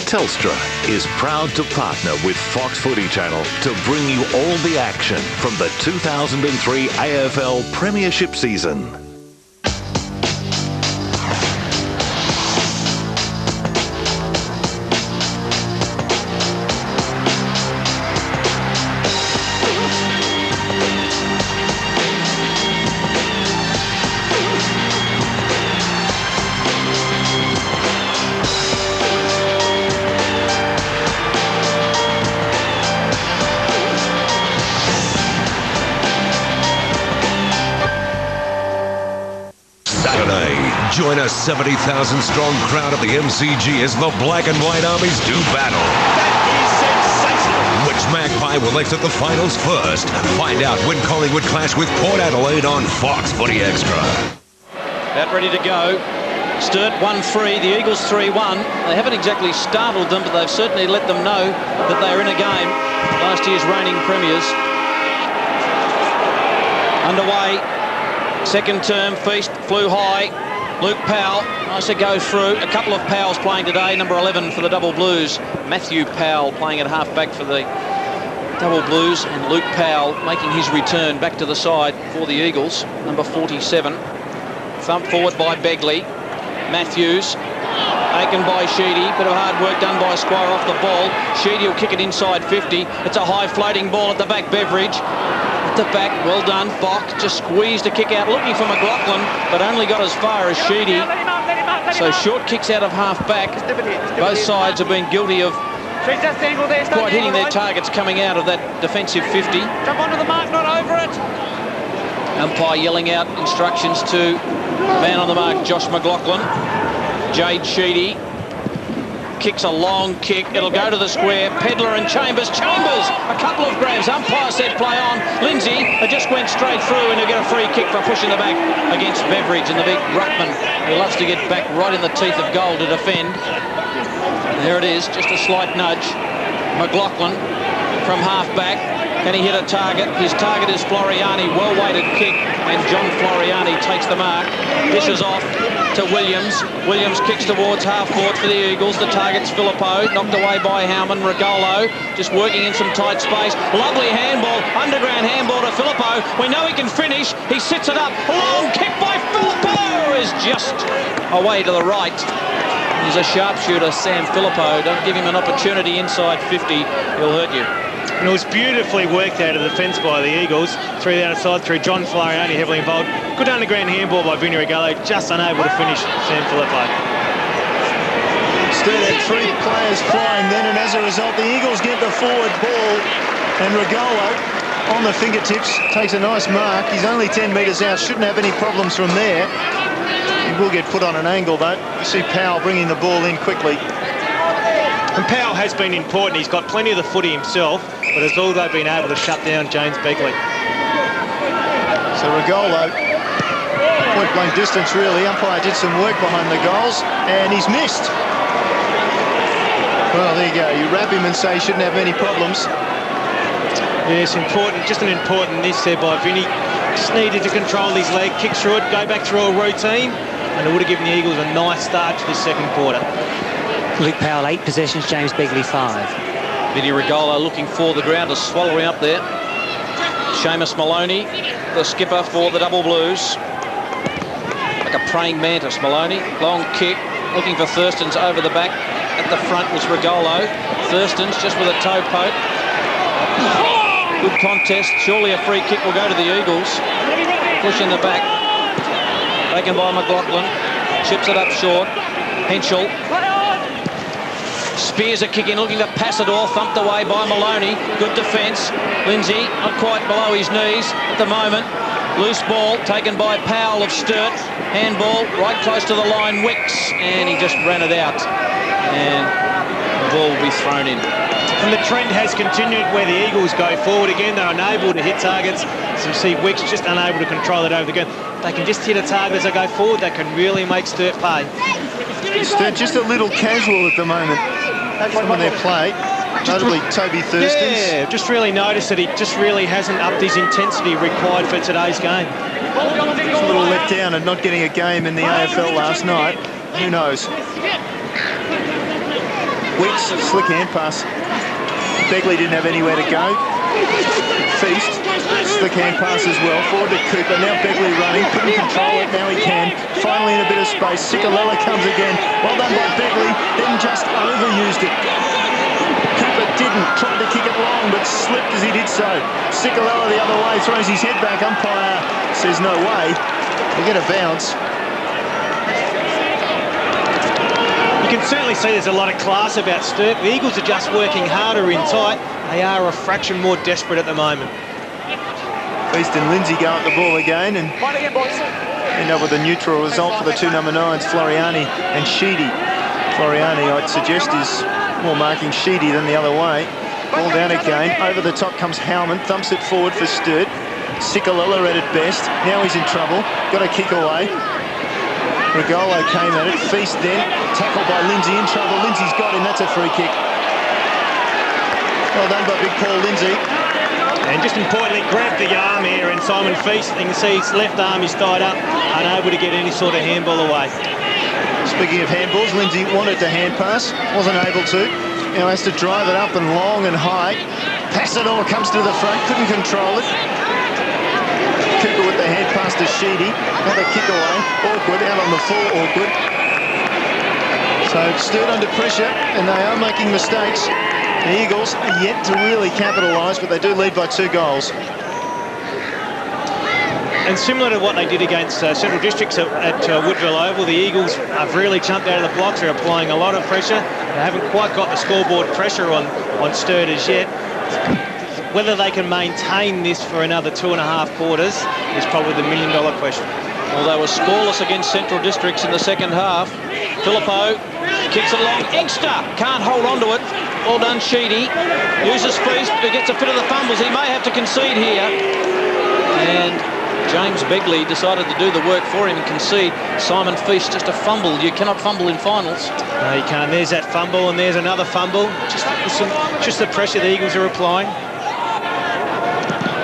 Telstra is proud to partner with Fox Footy Channel to bring you all the action from the 2003 AFL Premiership season. Join a 70,000-strong crowd at the MCG as the Black and White Armies do battle. That is sensational. Which Magpie will exit the finals first? Find out when Collingwood clash with Port Adelaide on Fox Footy Extra. About ready to go. Sturt 1-3, the Eagles 3-1. They haven't exactly startled them, but they've certainly let them know that they're in a game. Last year's reigning premiers. Underway. Second term, feast flew high. Luke Powell, nice to go through. A couple of Powells playing today. Number 11 for the Double Blues. Matthew Powell playing at half-back for the Double Blues. And Luke Powell making his return back to the side for the Eagles. Number 47. Thumped forward by Begley. Matthews. Taken by Sheedy. Bit of hard work done by Squire off the ball. Sheedy will kick it inside 50. It's a high floating ball at the back. Beveridge. At the back, well done. Bok just squeezed a kick out, looking for McLaughlin, but only got as far as Sheedy. So short kicks out of half-back. Both sides have been guilty of quite hitting their targets coming out of that defensive 50. Jump onto the mark, not over it. Umpire yelling out instructions to man on the mark, Josh McLaughlin. Jade Sheedy kicks a long kick. It'll go to the square. Pedler and Chambers. Chambers, a couple of grabs. Umpire said play on. Lindsay, it just went straight through, and he'll get a free kick for pushing the back against Beveridge, and the big ruckman who loves to get back right in the teeth of goal to defend. There it is, just a slight nudge. McLaughlin from half-back. Can he hit a target? His target is Floriani. Well-weighted kick, and John Floriani takes the mark. Dishes off to Williams. Williams kicks towards half-court for the Eagles. The target's Filippo, knocked away by Howman. Regolo just working in some tight space. Lovely handball, underground handball to Filippo. We know he can finish. He sits it up. Long kick by Filippo is just away to the right. He's a sharpshooter, Sam Filippo. Don't give him an opportunity inside 50. He'll hurt you. And it was beautifully worked out of defence by the Eagles. Through the outside, through John Floriani, heavily involved. Good underground handball by Vinny Regalo, just unable to finish Sam Filippo. Sturt had 3 players flying then, and as a result, the Eagles get the forward ball, and Regalo on the fingertips, takes a nice mark. He's only 10 metres out, shouldn't have any problems from there. He will get put on an angle, though. You see Powell bringing the ball in quickly. And Powell has been important. He's got plenty of the footy himself, but has also been able to shut down James Begley. So Regolo, point-blank distance, really. Umpire did some work behind the goals, and he's missed. Well, there you go. You wrap him and say he shouldn't have any problems. Yes, important. Just an important miss there by Vinny. Just needed to control his leg, kick through it, go back through a routine, and it would have given the Eagles a nice start to the second quarter. Luke Powell 8 possessions, James Begley 5. Vinny Regolo looking for the ground to swallow him up there. Seamus Maloney, the skipper for the Double Blues. Like a praying mantis, Maloney. Long kick, looking for Thurston's over the back. At the front was Regolo. Thurston's just with a toe poke. Good contest. Surely a free kick will go to the Eagles. Push in the back. Taken by McLaughlin. Chips it up short. Henschel. Spears a kick in, looking to pass it off. Thumped away by Maloney. Good defence. Lindsay not quite below his knees at the moment. Loose ball taken by Powell of Sturt. Handball right close to the line. Wicks. And he just ran it out. And the ball will be thrown in. And the trend has continued where the Eagles go forward again. They're unable to hit targets. So you see Wicks just unable to control it over the ground. They can just hit a target as they go forward. They can really make Sturt pay. Sturt just a little casual at the moment. Some of their play, notably Toby Thurston's. Yeah, just really noticed that he just really hasn't upped his intensity required for today's game. Just a little let down and not getting a game in the AFL last night. Who knows? Wicks, slick hand pass. Begley didn't have anywhere to go. Feast, slick hand pass as well. Forward to Cooper. Now Begley running. Couldn't control it. Now he can. Finally in a bit of space. Cicolella comes again. Well done by Begley. Then just overused it. Cooper didn't. Tried to kick it long, but slipped as he did so. Cicolella the other way. Throws his head back. Umpire says no way. We'll get a bounce. You can certainly see there's a lot of class about Sturt. The Eagles are just working harder in tight. They are a fraction more desperate at the moment. Feast and Lindsay go at the ball again and end up with a neutral result for the two number 9s, Floriani and Sheedy. Floriani, I'd suggest, is more marking Sheedy than the other way. Ball down again. Over the top comes Howman. Thumps it forward for Sturt. Cicolella at best. Now he's in trouble. Got a kick away. Regolo came at it. Feast then. Tackled by Lindsay. In trouble. Lindsay's got him. That's a free kick. Well done by big Paul Lindsay. And just importantly, grabbed the arm here, and Simon Feast, you can see his left arm is tied up, unable to get any sort of handball away. Speaking of handballs, Lindsay wanted to hand pass, wasn't able to. Now has to drive it up and long and high. Pass it all, comes to the front, couldn't control it. Cooper with the hand pass to Sheedy. Another kick away. Awkward, out on the full, awkward. So Sturt under pressure, and they are making mistakes. The Eagles are yet to really capitalise, but they do lead by 2 goals. And similar to what they did against Central Districts at Woodville Oval, the Eagles have really jumped out of the blocks. They're applying a lot of pressure. They haven't quite got the scoreboard pressure on Sturt as yet. Whether they can maintain this for another 2.5 quarters is probably the million-dollar question. Well, they were scoreless against Central Districts in the second half. Filippo kicks it along. Inkster can't hold on to it. Well done, Sheedy. Uses Feast, who gets a fit of the fumbles. He may have to concede here. And James Begley decided to do the work for him and concede. Simon Feast, just a fumble. You cannot fumble in finals. No, you can't. There's that fumble, and there's another fumble. Just the pressure the Eagles are applying.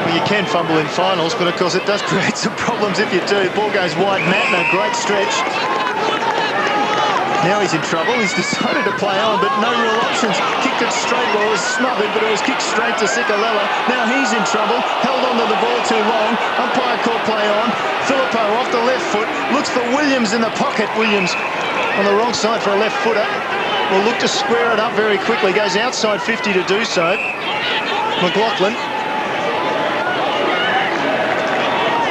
Well, you can fumble in finals, but of course it does create some problems if you do. Ball goes wide. Mattner, great stretch. Now he's in trouble. He's decided to play on, but no real options. Kicked it straight. Well, it was smothered, but it was kicked straight to Cicolella. Now he's in trouble. Held onto the ball too long. Umpire called play on. Filippo off the left foot. Looks for Williams in the pocket. Williams on the wrong side for a left footer. Will look to square it up very quickly. Goes outside 50 to do so. McLaughlin.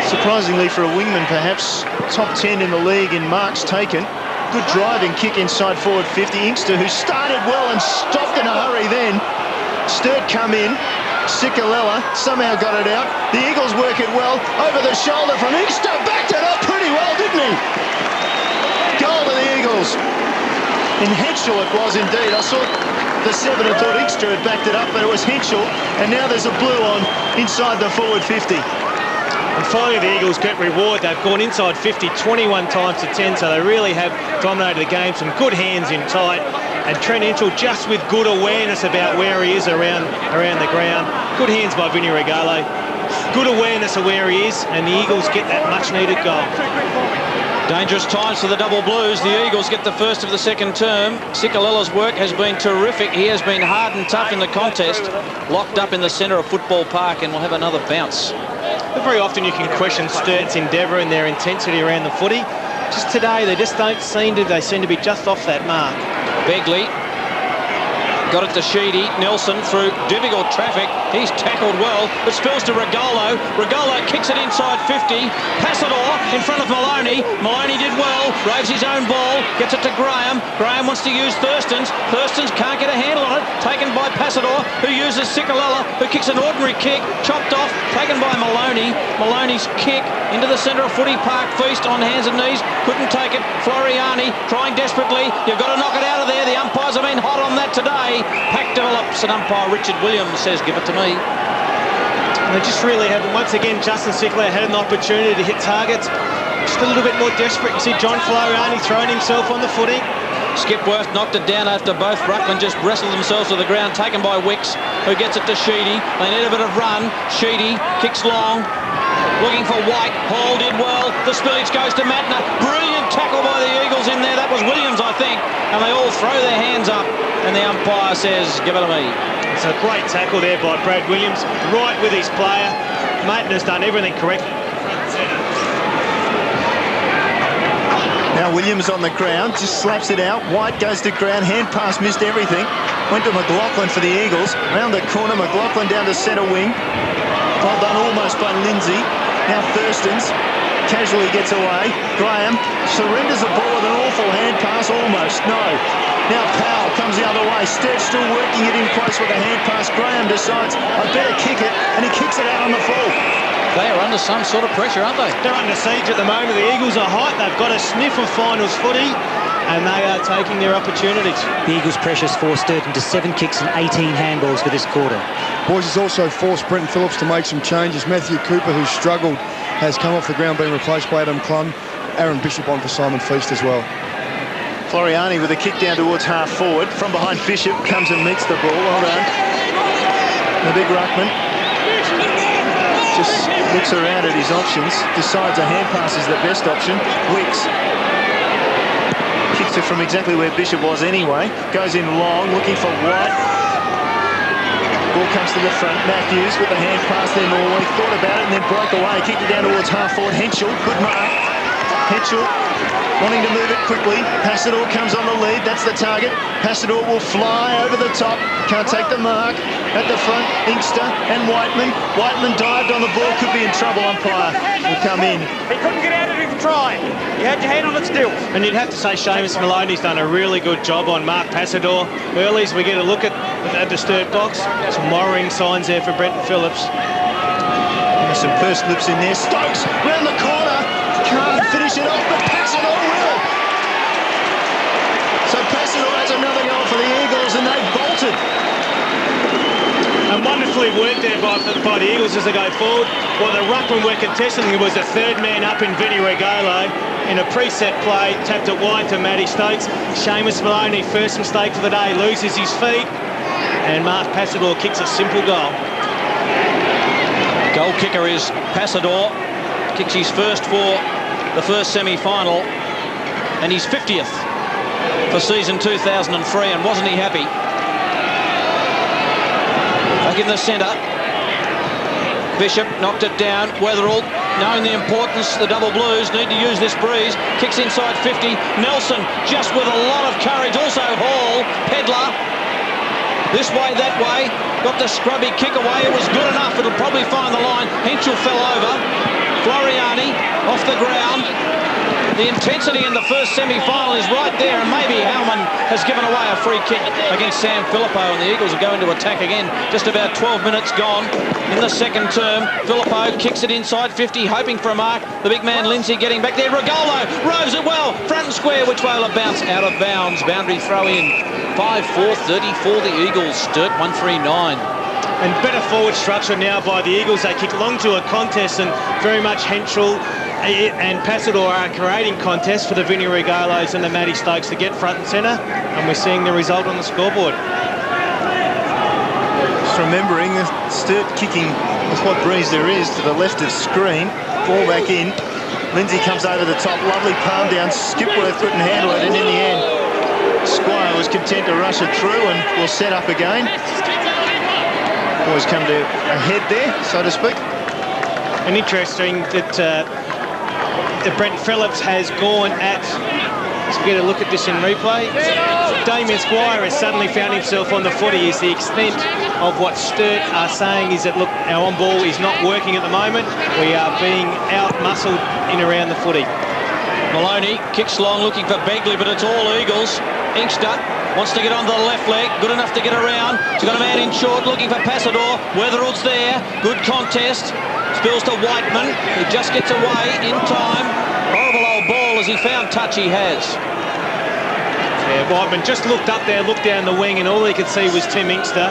Surprisingly for a wingman, perhaps top 10 in the league in marks taken. Good driving kick inside forward 50. Inkster, who started well and stopped in a hurry then. Sturt come in. Sikalella somehow got it out. The Eagles work it well. Over the shoulder from Inkster. Backed it up pretty well, didn't he? Goal to the Eagles. In Henschel it was indeed. I saw the 7 and thought Inkster had backed it up, but it was Henschel. And now there's a blue on inside the forward 50. And finally, the Eagles get reward. They've gone inside 50 21 times to 10, so they really have dominated the game. Some good hands in tight. And Trent Henschel just with good awareness about where he is around the ground. Good hands by Vinny Regalo. Good awareness of where he is, and the Eagles get that much-needed goal. Dangerous times for the double blues. The Eagles get the first of the second term. Sikalella's work has been terrific. He has been hard and tough in the contest. Locked up in the centre of Football Park, and will have another bounce. But very often you can question Sturt's endeavour and their intensity around the footy. Just today, they seem to be just off that mark. Begley got it to Sheedy. Nelson through difficult traffic. He's tackled well, but spills to Regalo. Regalo kicks it inside 50. Passador in front of Maloney. Maloney did well. Raves his own ball. Gets it to Graham. Graham wants to use Thurston's. Thurston's can't get a handle on it. Taken by Passador, who uses Sikalella, who kicks an ordinary kick. Chopped off. Taken by Maloney. Maloney's kick into the centre of Footy Park. Feast on hands and knees. Couldn't take it. Floriani trying desperately. You've got to knock it out of there. The umpires have been hot on that today. Pack develops, and umpire Richard Williams says, give it to me. They just really haven't. Once again, Justin Sickler had an opportunity to hit targets. Just a little bit more desperate. You see John Floriani throwing himself on the footing. Skipworth knocked it down after both ruckmen just wrestled themselves to the ground, taken by Wicks, who gets it to Sheedy. They need a bit of run. Sheedy kicks long, looking for White. Hall did well. The spillage goes to Matner. Brilliant tackle by the Eagles in there. That was Williams, I think. And they all throw their hands up, and the umpire says, give it to me. It's a great tackle there by Brad Williams, right with his player. Matner's done everything correct. Now Williams on the ground, just slaps it out. White goes to ground, hand pass, missed everything. Went to McLaughlin for the Eagles. Round the corner, McLaughlin down to centre wing. Well done almost by Lindsay. Now Thurston's casually gets away. Graham surrenders the ball with an awful hand pass, almost. No. Now Powell comes the other way. Sturt still working it in close with a hand pass. Graham decides, I better kick it, and he kicks it out on the full. They are under some sort of pressure, aren't they? They're under siege at the moment. The Eagles are hot. They've got a sniff of finals footy, and they are taking their opportunities. The Eagles' pressures forced Sturt into 7 kicks and 18 handballs for this quarter. Boys has also forced Brenton Phillips to make some changes. Matthew Cooper, who struggled, has come off the ground, being replaced by Adam Clun. Aaron Bishop on for Simon Feast as well. Floriani with a kick down towards half forward. From behind Bishop comes and meets the ball. Well done. The big ruckman just looks around at his options, decides a hand pass is the best option. Wicks kicks it from exactly where Bishop was anyway. Goes in long, looking for White. Ball comes to the front. Matthews with the hand pass there. Norway thought about it and then broke away. Kicked it down towards half forward. Henschel, good mark. Henschel wanting to move it quickly. Passador comes on the lead. That's the target. Passador will fly over the top. Can't take the mark. At the front, Inkster and Whiteman. Whiteman dived on the ball. Could be in trouble. Umpire will come in. He couldn't get out of it to try. You had your hand on it still. And you'd have to say Seamus Maloney's done a really good job on Mark Passador. Early as we get a look at the Sturt box, some worrying signs there for Brenton Phillips. There's some pursed lips in there. Stokes round the corner. Can't finish it off, but Passador will. So Passador has another goal for the Eagles, and they've bolted. And wonderfully worked there by the Eagles as they go forward. What the ruckman were contesting was the third man up in Vinny Regalo in a preset play, tapped it wide to Matty Stokes. Seamus Maloney, first mistake for the day, loses his feet, and Mark Passador kicks a simple goal. Goal kicker is Passador. Kicks his first for the first semi-final, and he's 50th for season 2003, and wasn't he happy? Back in the centre, Bishop knocked it down. Wetherell, knowing the importance, the double blues need to use this breeze, kicks inside 50. Nelson just with a lot of courage. Also Hall, Pedlar, this way, that way, got the scrubby kick away. It was good enough. It'll probably find the line. Henschel fell over. Floriani off the ground. The intensity in the first semi-final is right there, and maybe Howman has given away a free kick against SANFL, and the Eagles are going to attack again. Just about 12 minutes gone in the second term. Filippo kicks it inside 50, hoping for a mark. The big man Lindsay getting back there. Regolo rows it well, front and square. Which way will it bounce? Out of bounds. Boundary throw in. 5-4-30 for the Eagles. Sturt 139. And better forward structure now by the Eagles. They kick long to a contest, and very much Henschel and Passador are creating contests for the Vinny Regalos and the Matty Stokes to get front and centre, and we're seeing the result on the scoreboard. Just remembering the Sturt kicking with what breeze there is to the left of screen. Ball back in. Lindsay comes over the top. Lovely palm down. Skipworth couldn't handle it, and in the end, Squire was content to rush it through and will set up again. Boys come to a head there, so to speak. And interesting that Brent Phillips has gone at, let's get a look at this in replay. Damien Squire has suddenly found himself on the footy. Is the extent of what Sturt are saying is that, look, our on ball is not working at the moment. We are being out-muscled in around the footy. Maloney kicks long, looking for Begley, but it's all Eagles. Inkster wants to get onto the left leg, good enough to get around. He's got a man in short, looking for Passador. Weatherall's there, good contest. Spills to Whiteman, who just gets away in time. Horrible old ball as he found touch, he has. Yeah, Whiteman just looked up there, looked down the wing, and all he could see was Tim Inkster.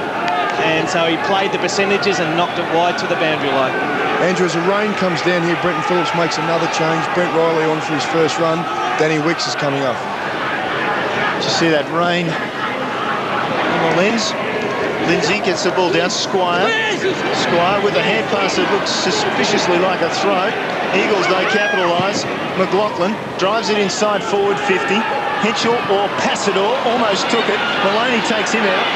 And so he played the percentages and knocked it wide to the boundary line. Andrew, as the rain comes down here, Brenton Phillips makes another change. Brent Riley on for his first run. Danny Wicks is coming off. Did you see that rain on the lens? Lindsay gets the ball down. Squire with a hand pass that looks suspiciously like a throw. Eagles, though, capitalise. McLaughlin drives it inside forward 50. Henschel or Passador almost took it. Maloney takes him out.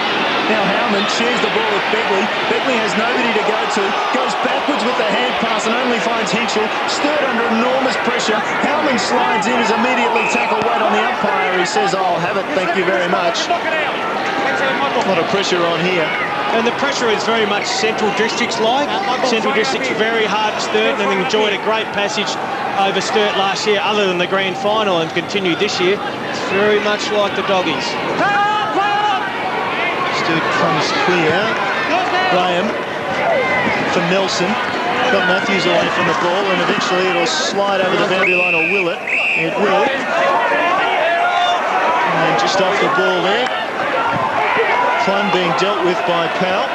Now Howman shares the ball with Begley. Begley has nobody to go to. Goes backwards with the hand pass and only finds Henschel. Sturt under enormous pressure. Howman slides in, is immediately tackled right on the umpire. He says, I'll have it, thank you very much. A lot of pressure on here. And the pressure is very much Central Districts-like. Central Districts very hard at Sturt and enjoyed a great passage over Sturt last year, other than the grand final, and continued this year. It's very much like the Doggies. Sturt comes clear. Graham for Nelson. Got Matthews away from the ball, and eventually it'll slide over the boundary line, or will it? It will. And just off the ball there. Clun being dealt with by Powell.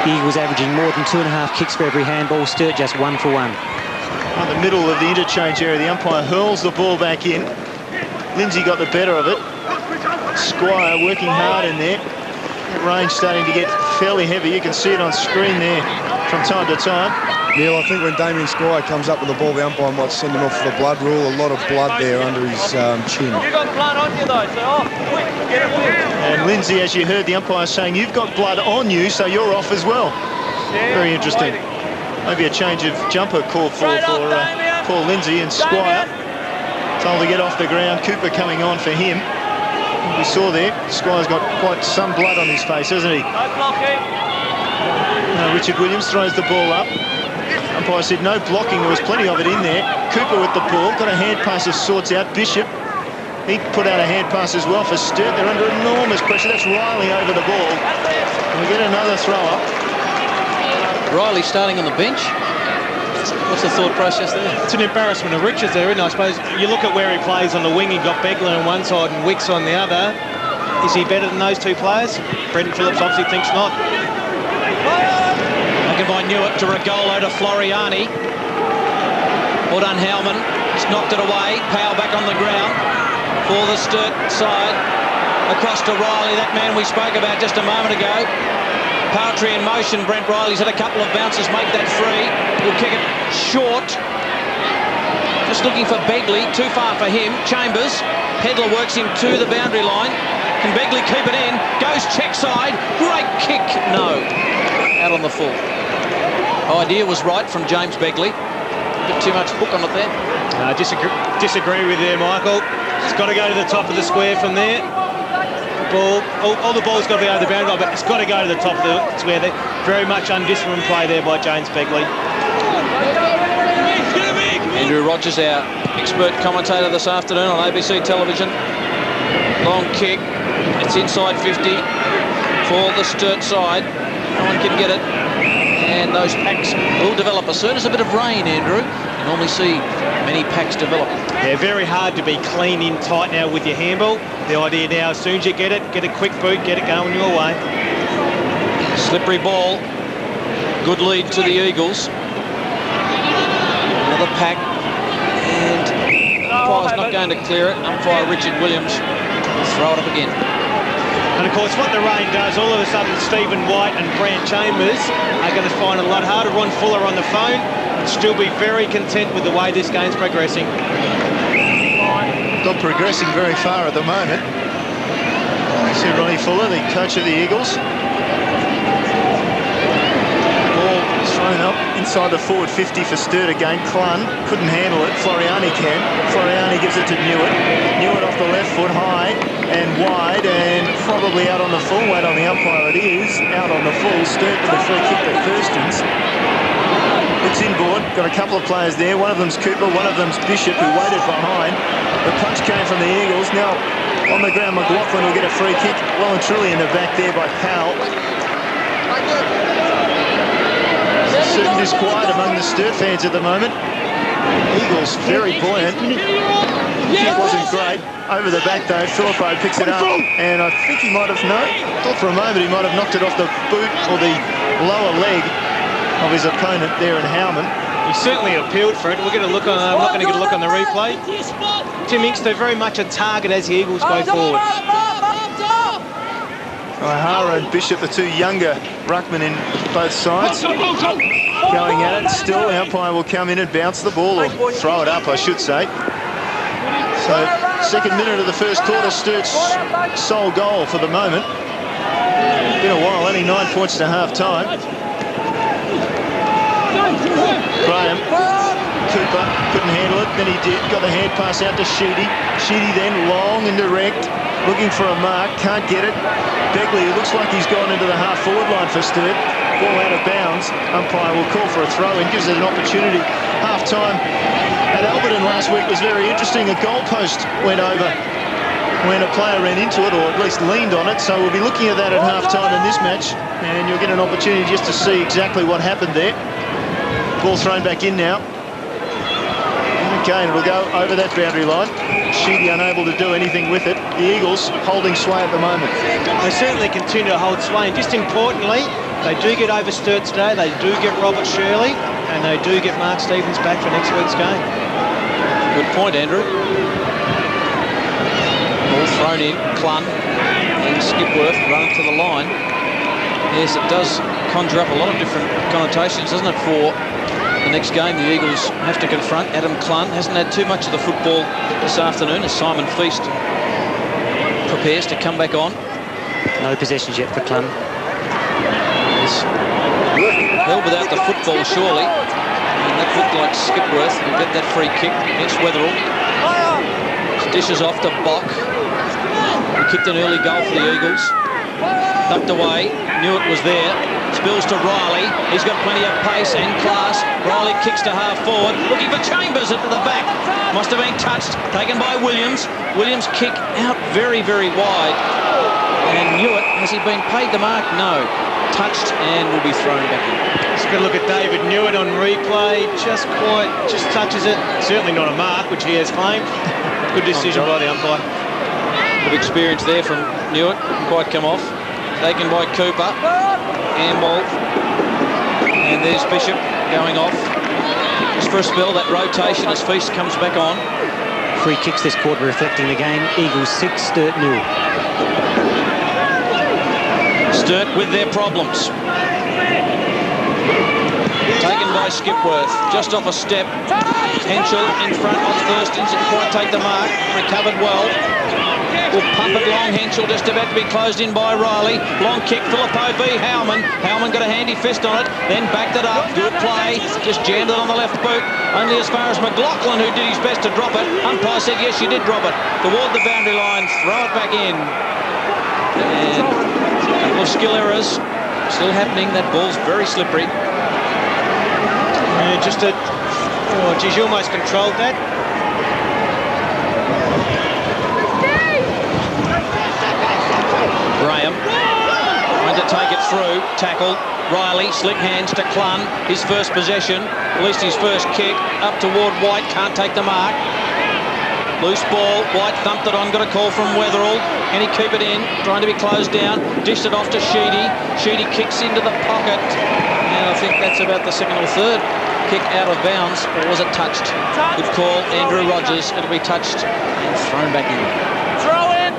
The Eagles averaging more than 2.5 kicks for every handball. Sturt just 1 for 1. In the middle of the interchange area, the umpire hurls the ball back in. Lindsay got the better of it. Squire working hard in there. That range starting to get fairly heavy. You can see it on screen there from time to time. Neil, I think when Damien Squire comes up with the ball, the umpire might send him off for the blood rule. A lot of blood there under his chin. You got blood on you though, so quick, get it quick. And Lindsay, as you heard the umpire saying, you've got blood on you, so you're off as well. Very interesting. Maybe a change of jumper called for Paul Lindsay, and Squire told to get off the ground. Cooper coming on for him. We saw there, Squire's got quite some blood on his face, hasn't he? No blocking. Richard Williams throws the ball up. Umpire said no blocking, there was plenty of it in there. Cooper with the ball, got a hand pass of sorts out. Bishop, he put out a hand pass as well for Sturt. They're under enormous pressure. That's Riley over the ball. And we get another throw up. Riley starting on the bench. What's the thought process there? It's an embarrassment of riches there, isn't it? I suppose you look at where he plays on the wing. You've got Begley on one side and Wicks on the other. Is he better than those two players? Brenton Phillips obviously thinks not. Taken by Newitt to Regolo to Floriani. Well done, Howman. He's knocked it away. Powell back on the ground for the Sturt side. Across to Riley, that man we spoke about just a moment ago. Poetry in motion. Brent Riley's had a couple of bounces, make that free. He'll kick it short. Just looking for Begley, too far for him. Chambers, Pedler works him to the boundary line. Can Begley keep it in? Goes check side, great kick, no. Out on the full. Idea was right from James Begley. A bit too much hook on it there. Disagree with you, Michael. It's got to go to the top of the square from there. All the ball's got to be over the boundary line, but it's got to go to the top of the square there. Very much undisciplined play there by James Begley. Andrew Rogers, our expert commentator this afternoon on ABC television. Long kick. It's inside 50 for the Sturt side. No one can get it. And those packs will develop as soon as a bit of rain, Andrew. You normally see many packs develop. Yeah, very hard to be clean in tight now with your handball. The idea now, as soon as you get a quick boot, get it going your way. Slippery ball. Good lead to the Eagles. Another pack. And umpire's not going to clear it. Umpire Richard Williams will throw it up again. And of course, what the rain does, all of a sudden Stephen White and Brant Chambers are going to find it a lot harder. Ron Fuller on the phone and still be very content with the way this game's progressing. Not progressing very far at the moment. See Ronnie Fuller, the coach of the Eagles. Ball thrown up inside the forward 50 for Sturt again. Clun couldn't handle it. Floriani can. Floriani gives it to Newitt. Newitt off the left foot, high and wide, and probably out on the full. Weight on the umpire, it is out on the full. Sturt with a free kick to Thurston's. Looks inboard, got a couple of players there. One of them's Cooper, one of them's Bishop, who waited behind. The punch came from the Eagles. Now on the ground, McLaughlin will get a free kick. Well and truly in the back there by Powell. Certain disquiet among the Sturt fans at the moment. Eagles very buoyant. Kick wasn't great. Over the back though, Philippou picks it up, and I think he might have thought for a moment he might have knocked it off the boot or the lower leg of his opponent there in Howman. He certainly appealed for it. We're going to look on. I'm not going to get a look on the replay. Tim Inks, they're very much a target as the Eagles go forward. O'Hara and Bishop, the two younger ruckmen in both sides, going at it. Still, the umpire will come in and bounce the ball, or throw it up, I should say. So, second minute of the first quarter, Sturt's sole goal for the moment. Been a while, only 9 points to half-time. Graham, Cooper couldn't handle it, then he did, got the hand pass out to Sheedy. Sheedy then long and direct, looking for a mark, can't get it. Begley, it looks like he's gone into the half-forward line for Sturt. Ball out of bounds. Umpire will call for a throw-in, gives it an opportunity. Half-time at Alberton last week was very interesting. A goalpost went over when a player ran into it, or at least leaned on it. So we'll be looking at that at half-time in this match, and you'll get an opportunity just to see exactly what happened there. Ball thrown back in now. Okay, and it'll go over that boundary line. Sheedy unable to do anything with it. The Eagles holding sway at the moment. They certainly continue to hold sway, and just importantly, they do get over Sturt today, they do get Robert Shirley, and they do get Mark Stevens back for next week's game. Good point, Andrew. Ball thrown in, Clun and Skipworth run to the line. Yes, it does conjure up a lot of different connotations, doesn't it, for the next game the Eagles have to confront. Adam Clun hasn't had too much of the football this afternoon as Simon Feast prepares to come back on. No possessions yet for Clun. He's held without the football, surely. And that looked like Skipworth will get that free kick against Wetherill. Dishes off to Bock, who kicked an early goal for the Eagles. Ducked away, Newitt was there. Spills to Riley. He's got plenty of pace and class. Riley kicks to half forward, looking for Chambers at the back. Must have been touched, taken by Williams. Williams kick out very, very wide. And Newitt, has he been paid the mark? No. Touched and will be thrown back in. Let's get a look at David Newitt on replay. Just touches it. Certainly not a mark, which he has claimed. Good decision by the umpire. Good experience there from Newitt. Quite come off. Taken by Cooper. Handball. And there's Bishop going off. Just for a spell, that rotation as Feast comes back on. Free kicks this quarter reflecting the game. Eagles 6, Sturt 0. Sturt with their problems. Taken by Skipworth, just off a step. Henschel in front of Thurston, didn't quite take the mark, recovered well. Will pump it long, Henschel just about to be closed in by Riley. Long kick, Philippou v Howman. Howman got a handy fist on it, then backed it up. Good play, just jammed it on the left boot. Only as far as McLaughlin, who did his best to drop it. Umpire said, yes, you did drop it. Toward the boundary line, throw it back in. And a couple of skill errors still happening. That ball's very slippery. Yeah, just a Oh, geez, you almost controlled that. Graham trying to take it through. Tackle. Riley, slick hands to Clun. His first possession. At least his first kick. Up toward White. Can't take the mark. Loose ball. White thumped it on. Got a call from Weatherall. Can he keep it in? Trying to be closed down. Dished it off to Sheedy. Sheedy kicks into the pocket. And I think that's about the second or third kick out of bounds. Or was it touched? Good call. Andrew Rogers. It'll be touched and thrown back in. Throw in.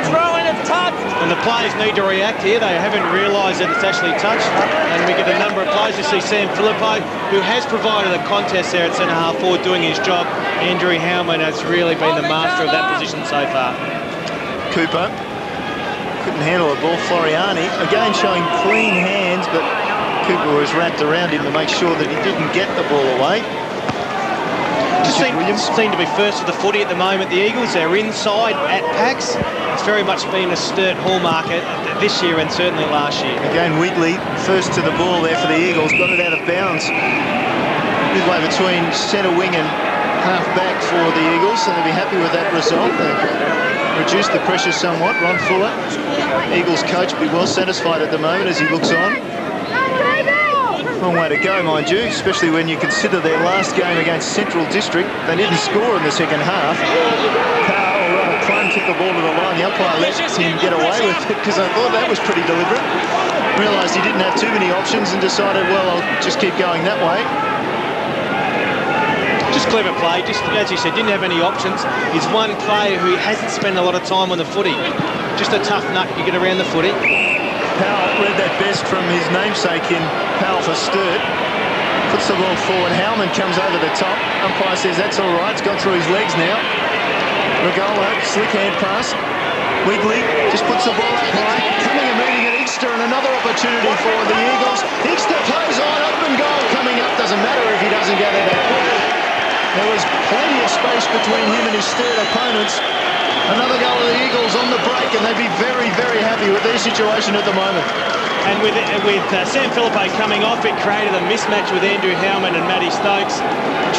Throw in. It's touched. And the players need to react here. They haven't realised that it's actually touched. And we get a number of players. You see Sam Filippo, who has provided a contest there at centre-half forward doing his job. Andrew Howman has really been the master of that position so far. Cooper couldn't handle the ball. Floriani, again showing clean hands, but Cooper was wrapped around him to make sure that he didn't get the ball away. Just seem to be first of the footy at the moment. The Eagles, they're inside at packs. It's very much been a Sturt hallmark this year and certainly last year. Again, Wigley first to the ball there for the Eagles, got it out of bounds. Midway between centre wing and half back for the Eagles, so they'll be happy with that result. They've reduced the pressure somewhat. Ron Fuller, Eagles coach, will be well satisfied at the moment as he looks on. Long way to go, mind you, especially when you consider their last game against Central District. They didn't score in the second half. Powell, or rather Clun, took the ball to the line. The umpire let him get away with it because I thought that was pretty deliberate. Realised he didn't have too many options and decided, well, I'll just keep going that way. Just clever play, just as you said, didn't have any options. He's one player who hasn't spent a lot of time on the footy. Just a tough nut you get around the footy. Powell read that best from his namesake in Powell for Sturt. Puts the ball forward. Howman comes over the top. Umpire says that's all right. It's gone through his legs now. Regolo, slick hand pass. Wigley just puts the ball up high. Coming and meeting at Inkster, and another opportunity for the Eagles. Inkster plays on. Open goal coming up. Doesn't matter if he doesn't get it out. There was plenty of space between him and his Sturt opponents. Another goal of the Eagles on the break, and they'd be very, very happy with their situation at the moment. And with Sam Filippo coming off, it created a mismatch with Andrew Howman and Matty Stokes.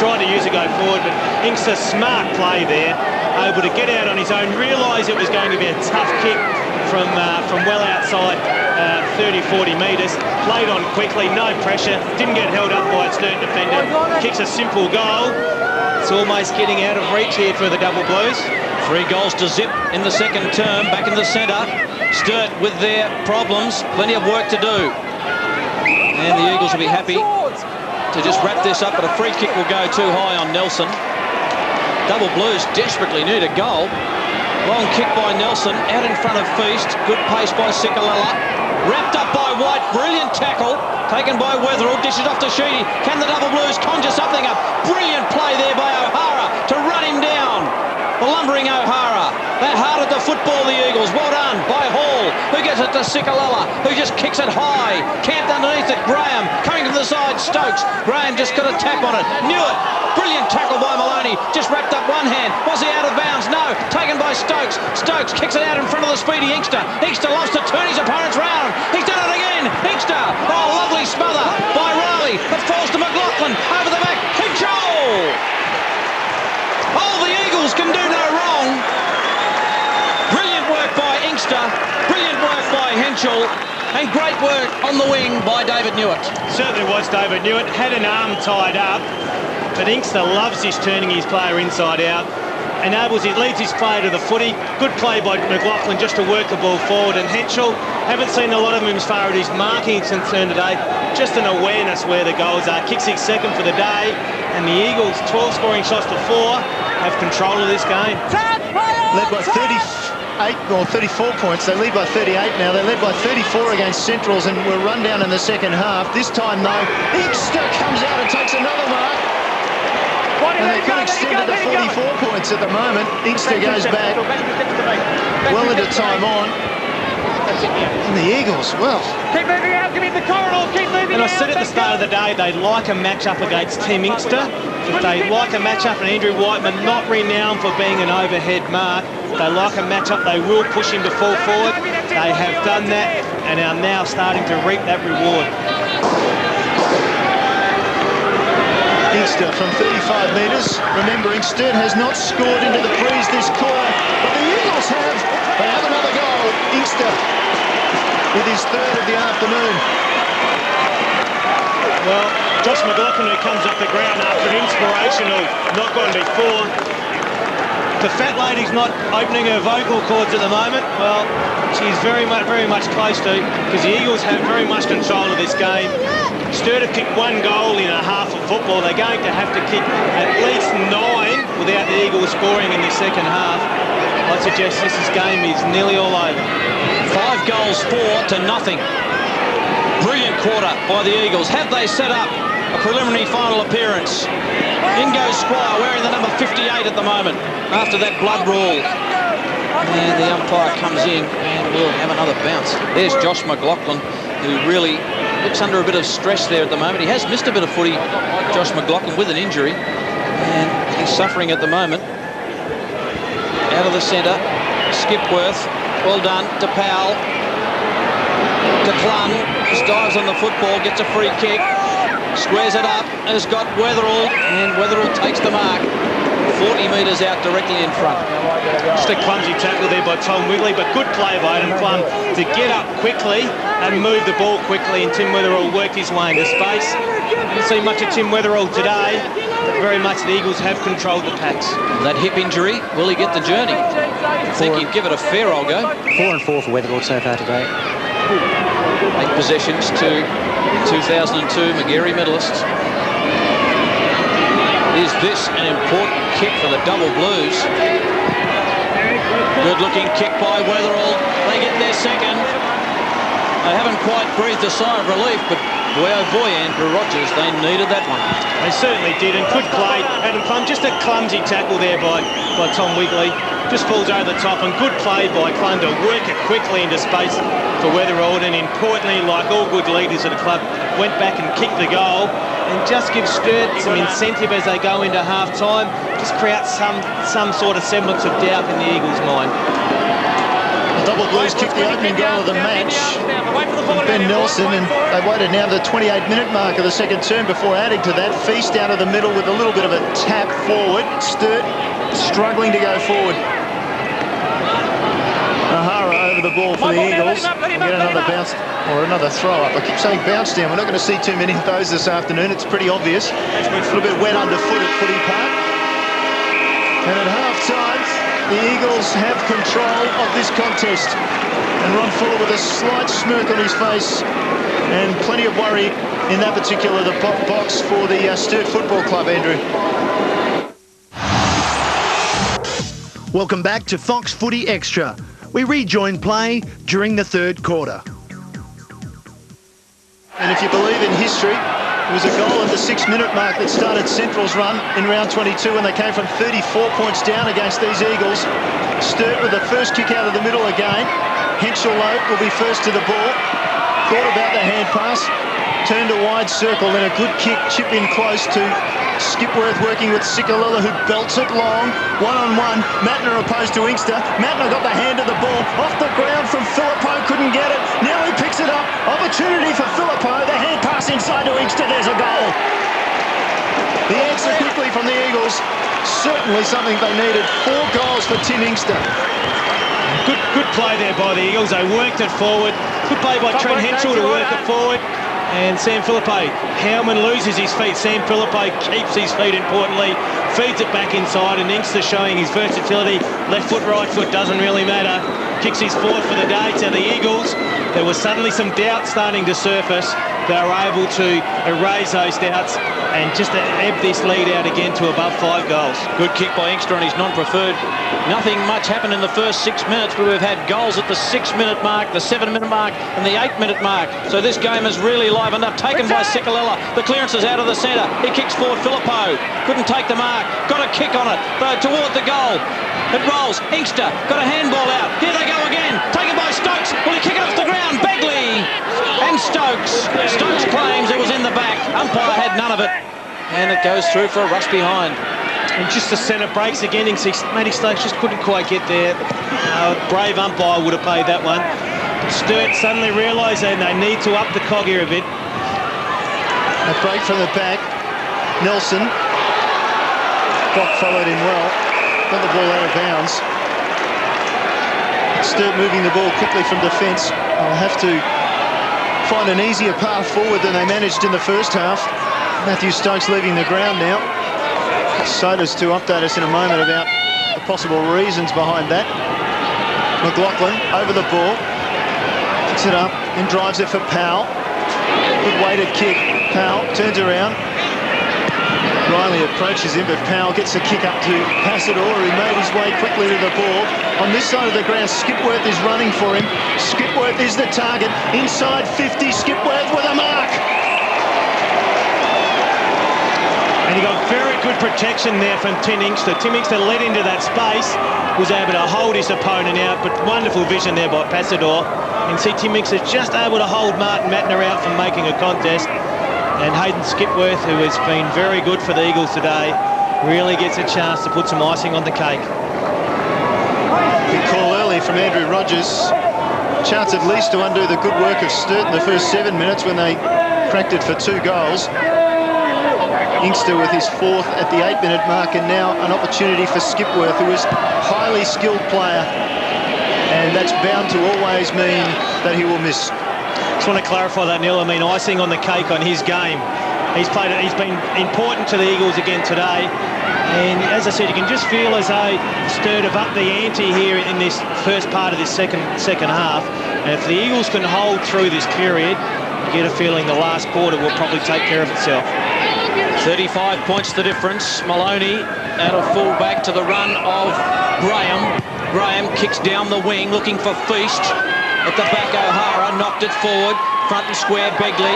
Tried to use it go forward, but Inkster, smart play there, able to get out on his own, realise it was going to be a tough kick from well outside 30-40 metres. Played on quickly, no pressure, didn't get held up by a Sturt defender. Kicks a simple goal. It's almost getting out of reach here for the Double Blues. 3 goals to zip in the second term, back in the centre. Sturt with their problems, plenty of work to do. And the Eagles will be happy to just wrap this up, but a free kick will go too high on Nelson. Double Blues desperately need a goal. Long kick by Nelson, out in front of Feast. Good pace by Sikalala. Wrapped up by White, brilliant tackle. Taken by Weatherall, dishes off to Sheedy. Can the Double Blues conjure something up? Brilliant play there by O'Hara to run him down. The lumbering O'Hara. They hearted the football, the Eagles. Well done by Hall, who gets it to Sikalala, who just kicks it high. Camped underneath it, Graham. Coming to the side, Stokes. Graham just got a tap on it. Knew it. Brilliant tackle by Maloney. Just wrapped up one hand. Was he out of bounds? No. Taken by Stokes. Stokes kicks it out in front of the speedy Inkster. Inkster loves to turn his opponents round. He's done it again. Inkster. Oh, lovely smother by Riley. It falls to McLaughlin. Over the back. Control. Oh, the Eagles can do no wrong. Brilliant work by Inkster. Brilliant work by Henschel. And great work on the wing by David Newitt. Certainly was David Newitt. Had an arm tied up. But Inkster loves his turning his player inside out. Leads his player to the footy. Good play by McLaughlin just to work the ball forward. And Henschel, haven't seen a lot of him as far as his marking is concerned today. Just an awareness where the goals are. Kicks his second for the day. And the Eagles, 12 scoring shots to 4, have control of this game. Led by 38 or 34 points. They lead by 38 now. They led by 34 against Centrals and were run down in the second half. This time, though, Inkster comes out and takes another mark. And they could extend it to 44 points at the moment. Inkster goes back well into time on. And the Eagles, well. Keep moving out, give me the corridor, keep moving out. And I said at the start of the day, they'd like a match-up against Team Inkster. If they like a match-up, and Andrew Whiteman, not renowned for being an overhead mark, they like a match-up, they will push him to fall forward. They have done that and are now starting to reap that reward. Inkster from 35 metres. Remembering, Sturt has not scored into the breeze this quarter, but the Eagles have. They have another goal. Inkster with his third of the afternoon. Well, Josh McLaughlin, who comes off the ground after an inspirational knock on before. The fat lady's not opening her vocal cords at the moment. Well, she's very much close to, because the Eagles have very much control of this game. Sturt have kicked one goal in a half of football. They're going to have to kick at least 9 without the Eagles scoring in the second half. I suggest this game is nearly all over. 5 goals, 4-0. Brilliant quarter by the Eagles. Have they set up a preliminary final appearance? In goes Squire, wearing the number 58 at the moment, after that blood rule. And the umpire comes in and we'll have another bounce. There's Josh McLaughlin, who really looks under a bit of stress there at the moment. He has missed a bit of footy, Josh McLaughlin, with an injury, and he's suffering at the moment. Out of the centre, Skipworth, well done, to Powell, to Clun, just dives on the football, gets a free kick, squares it up, has got Weatherall, and Weatherall takes the mark. 40 metres out directly in front. Just a clumsy tackle there by Tom Wigley, but good play by Adam Clun to get up quickly and move the ball quickly, and Tim Weatherall worked his way into space. Didn't see much of Tim Weatherall today, but very much the Eagles have controlled the packs. That hip injury, will he get the journey? I think he'd give it a fair old go. 4 and 4 for Weatherall so far today. 8 possessions to 2002 Magarey medalists. Is this an important kick for the double blues? Good looking kick by Weatherall. They get their second. They haven't quite breathed a sigh of relief, but boy oh boy, Andrew Rogers, they needed that one. They certainly did, and good play. Adam Clun, just a clumsy tackle there by Tom Wigley. Just falls over the top, and good play by Clun to work it quickly into space for Weatherall, and importantly, like all good leaders of the club, went back and kicked the goal, and just give Sturt some incentive as they go into half-time, just create some sort of semblance of doubt in the Eagles' mind. The Double Blues kicked the opening goal of the match from Ben Nelson, and they waited now the 28-minute mark of the second term before adding to that. Feast out of the middle with a little bit of a tap forward. Sturt struggling to go forward. O'Hara over the ball for the Eagles. We'll get another bounce or another throw up. I keep saying bounce down. We're not going to see too many of those this afternoon. It's pretty obvious. A little bit wet underfoot at Footy Park. And at half-time, the Eagles have control of this contest. And Ron Fuller with a slight smirk on his face and plenty of worry in that particular box for the Sturt Football Club, Andrew. Welcome back to Fox Footy Extra. We rejoin play during the third quarter. And if you believe in history, it was a goal at the 6-minute mark that started Central's run in round 22 when they came from 34 points down against these Eagles. Sturt with the first kick out of the middle again. Henschel will be first to the ball. Thought about the hand pass. Turned a wide circle, then a good kick, chip in close to Skipworth working with Sikalila, who belts it long. One-on-one, Mattner opposed to Inkster. Mattner got the hand of the ball off the ground from Philippo, couldn't get it. Now he picks it up. Opportunity for Philippo. The hand pass inside to Inkster. There's a goal. The answer quickly from the Eagles. Certainly something they needed. 4 goals for Tim Inkster. Good play there by the Eagles. They worked it forward. Good play by Trent Henschel to work it forward. And Sam Philippe, Howman loses his feet. Sam Philippe keeps his feet, importantly, feeds it back inside, and Inkster showing his versatility. Left foot, right foot, doesn't really matter. Kicks his fourth for the day. To the Eagles, there was suddenly some doubt starting to surface. They were able to erase those doubts and just to ebb this lead out again to above 5 goals. Good kick by Inkster on his non-preferred. Nothing much happened in the first 6 minutes, but we've had goals at the 6-minute mark, the 7-minute mark, and the 8-minute mark. So this game has really livened up. Taken by Sikalila. The clearance is out of the centre. He kicks forward. Filippo couldn't take the mark. Got a kick on it, though, toward the goal. It rolls. Inkster got a handball out. Here they go again. Taken by Stokes. Will he kick it off the ground? Begley and Stokes. Stokes claims it was in the back. Umpire had none of it. And it goes through for a rush behind. And just the centre breaks again. Matty Stokes just couldn't quite get there. Brave umpire would have paid that one. Sturt suddenly realised they need to up the cog here a bit. A break from the back. Nelson. Bock followed him well. Got the ball out of bounds. Sturt moving the ball quickly from defence. I'll have to find an easier path forward than they managed in the first half. Matthew Stokes leaving the ground now. Soda's to update us in a moment about the possible reasons behind that. McLaughlin over the ball. Picks it up and drives it for Powell. Good weighted kick. Powell turns around. Riley approaches him, but Powell gets a kick up to Passador, who made his way quickly to the ball. On this side of the ground, Skipworth is running for him. Skipworth is the target. Inside 50, Skipworth with a mark. And he got very good protection there from Tim Inkster. Tim Inkster led into that space, was able to hold his opponent out, but wonderful vision there by Passador. And see Tim Inkster just able to hold Martin Matner out from making a contest. And Hayden Skipworth, who has been very good for the Eagles today, really gets a chance to put some icing on the cake. Good call early from Andrew Rogers. Chance at least to undo the good work of Sturt in the first 7 minutes when they cracked it for 2 goals. Inkster with his 4th at the 8-minute mark, and now an opportunity for Skipworth, who is a highly skilled player, and that's bound to always mean that he will miss. Just want to clarify that, Neil. I mean, icing on the cake on his game. He's been important to the Eagles again today. And as I said, you can just feel as though Sturt have upped the ante here in this first part of this second half. And if the Eagles can hold through this period, you get a feeling the last quarter will probably take care of itself. 35 points the difference. Maloney out of full back to the run of Graham. Graham kicks down the wing looking for Feast. At the back, O'Hara knocked it forward. Front and square, Begley.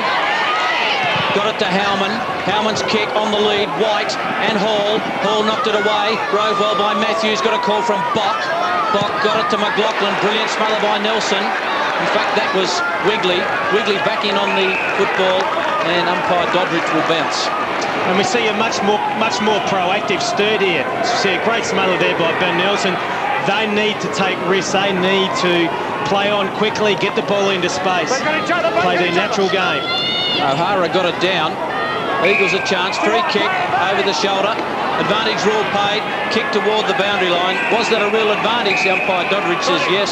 Got it to Howman. Howman's kick on the lead. White and Hall. Hall knocked it away. Rovell by Matthews. Got a call from Bock. Bock got it to McLaughlin. Brilliant smother by Nelson. In fact, that was Wigley. Wigley back in on the football, and umpire Doddridge will bounce. And we see a much more proactive Sturt here. See a great smother there by Ben Nelson. They need to take risks. They need to play on quickly, get the ball into space, play their natural game. O'Hara got it down. Eagles a chance. Free kick over the shoulder. Advantage rule paid. Kick toward the boundary line. Was that a real advantage? The umpire Doddridge says yes.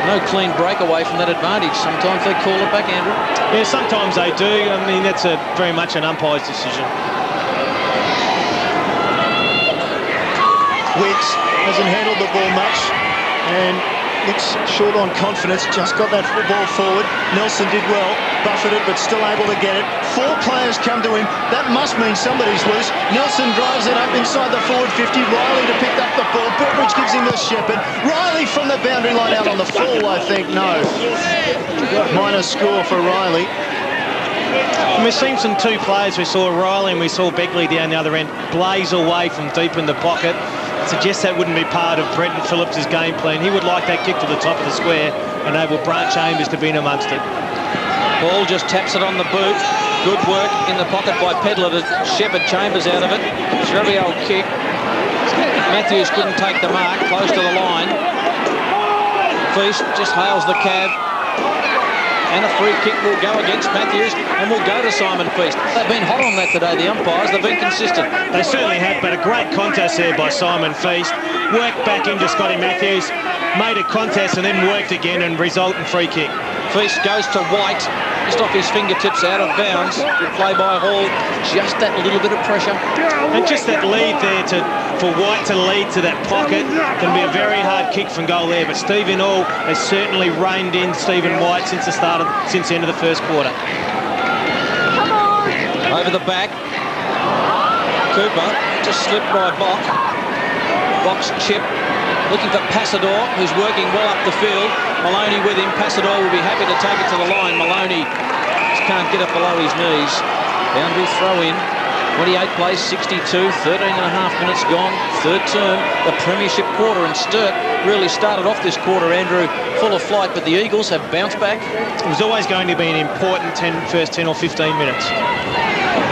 No clean breakaway from that advantage. Sometimes they call it back, Andrew. Yeah, sometimes they do. I mean, that's very much an umpire's decision. Wicks hasn't handled the ball much and looks short on confidence. Just got that football forward. Nelson did well, buffered it, but still able to get it. 4 players come to him. That must mean somebody's loose. Nelson drives it up inside the forward 50. Riley to pick up the ball. Burbridge gives him the shepherd. Riley from the boundary line out on the full, I think. No. Minor score for Riley. And we've seen some 2 players. We saw Riley and we saw Begley down the other end blaze away from deep in the pocket. Suggests that wouldn't be part of Brenton Phillips' game plan. He would like that kick to the top of the square, enable Brant Chambers to be in amongst it. Ball just taps it on the boot. Good work in the pocket by Pedler to shepherd Chambers out of it. Very old kick. Matthews couldn't take the mark, close to the line. Feast just hails the cab. And a free kick will go against Matthews and will go to Simon Feast. They've been hot on that today, the umpires. They've been consistent. They certainly have, but a great contest there by Simon Feast. Worked back into Scotty Matthews, made a contest and then worked again and result in free kick. Feast goes to White, just off his fingertips out of bounds. Good play by Hall, just that little bit of pressure. And just that lead there for White to lead to that pocket. Going to be a very hard kick from goal there, but Stephen Hall has certainly reined in Stephen White since the end of the first quarter. Over the back, Cooper just slipped by Bock. Bock's chip, looking for Passador, who's working well up the field. Maloney with him. Passador will be happy to take it to the line. Maloney just can't get it below his knees. Boundary throw in. 28 plays, 62, 13 and a half minutes gone. Third term, the premiership quarter, and Sturt really started off this quarter, Andrew, full of flight, but the Eagles have bounced back. It was always going to be an important first 10 or 15 minutes.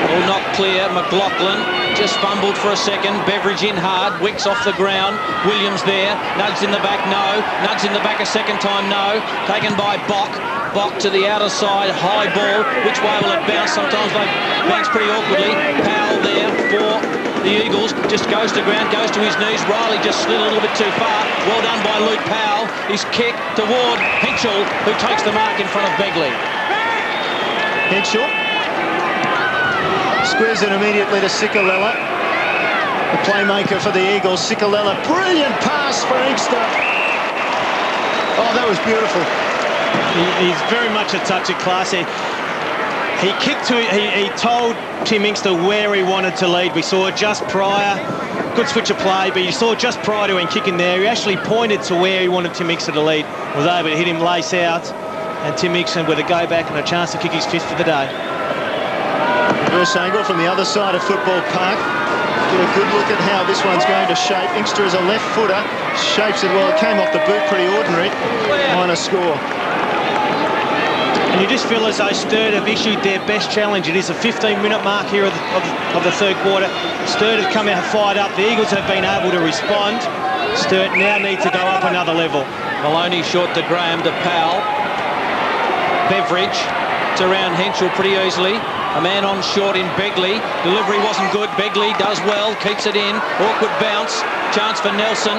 Well, not clear. McLaughlin just fumbled for a second. Beveridge in hard. Wicks off the ground. Williams there. Nugs in the back, no. Nugs in the back a second time, no. Taken by Bock. Bock to the outer side. High ball. Which way will it bounce? Sometimes they bounce pretty awkwardly. Powell there for the Eagles. Just goes to ground, goes to his knees. Riley just slid a little bit too far. Well done by Luke Powell. His kick toward Henschel, who takes the mark in front of Begley. Henschel squares it immediately to Cicolella, the playmaker for the Eagles. Cicolella, brilliant pass for Inkster. Oh, that was beautiful. He's very much a touch of class here. He kicked to it. He told Tim Inkster where he wanted to lead. We saw it just prior. Good switch of play, but you saw just prior to him kicking there. He actually pointed to where he wanted Tim Inkster to lead. Was able to hit him lace out, and Tim Inkster with a go back and a chance to kick his fifth for the day. Reverse angle from the other side of Football Park. Get a good look at how this one's going to shape. Inkster is a left footer. Shapes it well. It came off the boot, pretty ordinary. Minor score. And you just feel as though Sturt have issued their best challenge. It is a 15-minute mark here of the third quarter. Sturt have come out fired up. The Eagles have been able to respond. Sturt now need to go up another level. Maloney short to Graham to Powell. Beveridge to round Henschel pretty easily. A man on short in Begley. Delivery wasn't good. Begley does well, keeps it in. Awkward bounce. Chance for Nelson.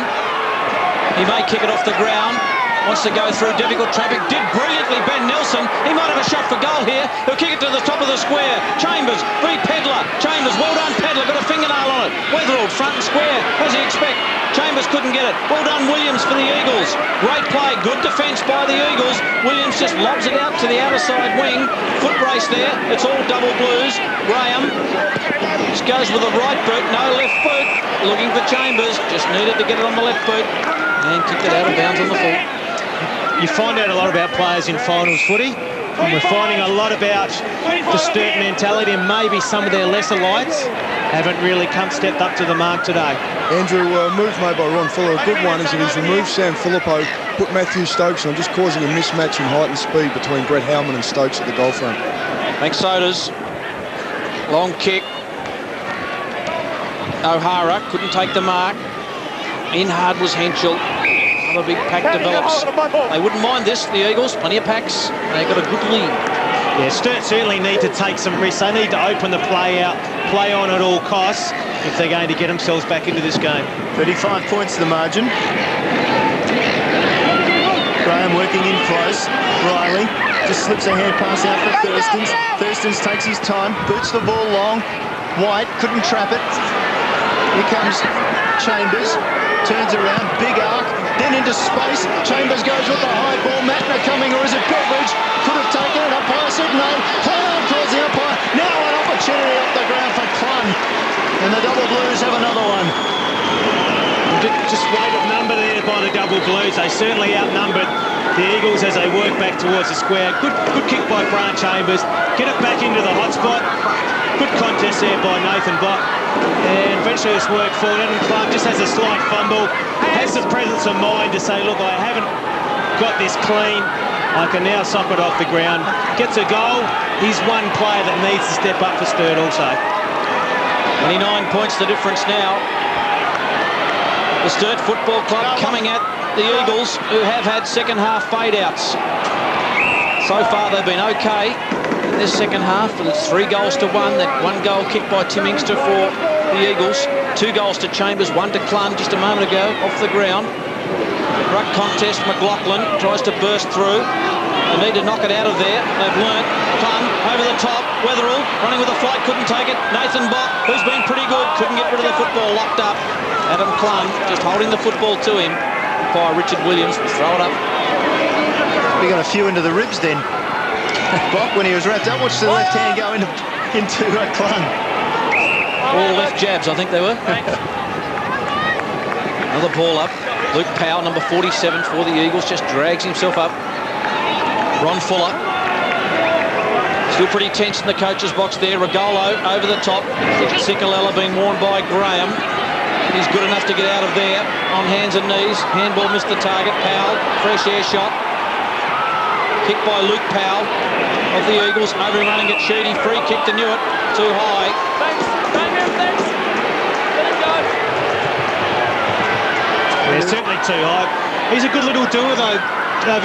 He may kick it off the ground. Wants to go through difficult traffic. Did brilliantly, Ben Nelson. He might have a shot for goal here. He'll kick it to the top of the square. Chambers v Pedler. Chambers, well done Pedler. Got a fingernail on it. Weatherald, front and square. What does he expect? Chambers couldn't get it. Well done Williams for the Eagles. Great play. Good defence by the Eagles. Williams just lobs it out to the outer side wing. Foot race there. It's all double blues. Graham just goes with the right boot. No left foot. Looking for Chambers. Just needed to get it on the left boot. And kicked it out of bounds on the full. You find out a lot about players in finals footy, and we're finding a lot about the Sturt mentality, and maybe some of their lesser lights haven't really stepped up to the mark today. Andrew, move made by Ron Fuller. A good one is that he's removed Sam Philippo, put Matthew Stokes on, just causing a mismatch in height and speed between Brett Howman and Stokes at the goal front. Sodas. Long kick. O'Hara couldn't take the mark. In hard was Henschel. Another big pack develops. They wouldn't mind this, the Eagles. Plenty of packs. They've got a good lead. Yeah, Sturt certainly need to take some risks. They need to open the play out, play on at all costs if they're going to get themselves back into this game. 35 points the margin. Graham working in close. Riley just slips a hand pass out for Thurstons. Thurstons takes his time, boots the ball long. White couldn't trap it. Here comes Chambers. Turns around, big arc, then into space. Chambers goes with the high ball. Matner coming, or is it Beveridge? Could have taken it. Umpire said no. Play on towards the umpire. Now an opportunity off the ground for Clun. And the Double Blues have another one. Just weight of number there by the Double Blues. They certainly outnumbered the Eagles as they work back towards the square. Good kick by Grant Chambers. Get it back into the hot spot. Good contest there by Nathan Bock. And eventually it's worked forward. Adam Clark just has a slight fumble. Has the presence of mind to say, look, I haven't got this clean. I can now sock it off the ground. Gets a goal. He's one player that needs to step up for Sturt also. 29 points the difference now. The Sturt Football Club coming at the Eagles, who have had second half fade outs. So far they've been okay in this second half, but it's 3-1. That one goal kicked by Tim Inkster for the Eagles. 2 goals to Chambers, 1 to Clun just a moment ago off the ground. Ruck contest, McLaughlin tries to burst through. They need to knock it out of there. They've learnt. Clun over the top. Weatherall running with a flight, couldn't take it. Nathan Bock, who's been pretty good, couldn't get rid of the football, locked up. Adam Clun just holding the football to him. By Richard Williams will throw it up. We got a few into the ribs then. Bock, when he was wrapped up, watched the left hand go into Clun. All left jabs, I think they were. Another ball up. Luke Powell, number 47 for the Eagles, just drags himself up. Ron Fuller. Still pretty tense in the coach's box there. Regolo over the top. Cicolella being warned by Graham. He's good enough to get out of there on hands and knees. Handball missed the target. Powell, fresh air shot. Kick by Luke Powell of the Eagles. Over and running at Sheedy. Free kick to Newitt. Too high. Thanks. Let him go. Yeah, certainly too high. He's a good little doer, though.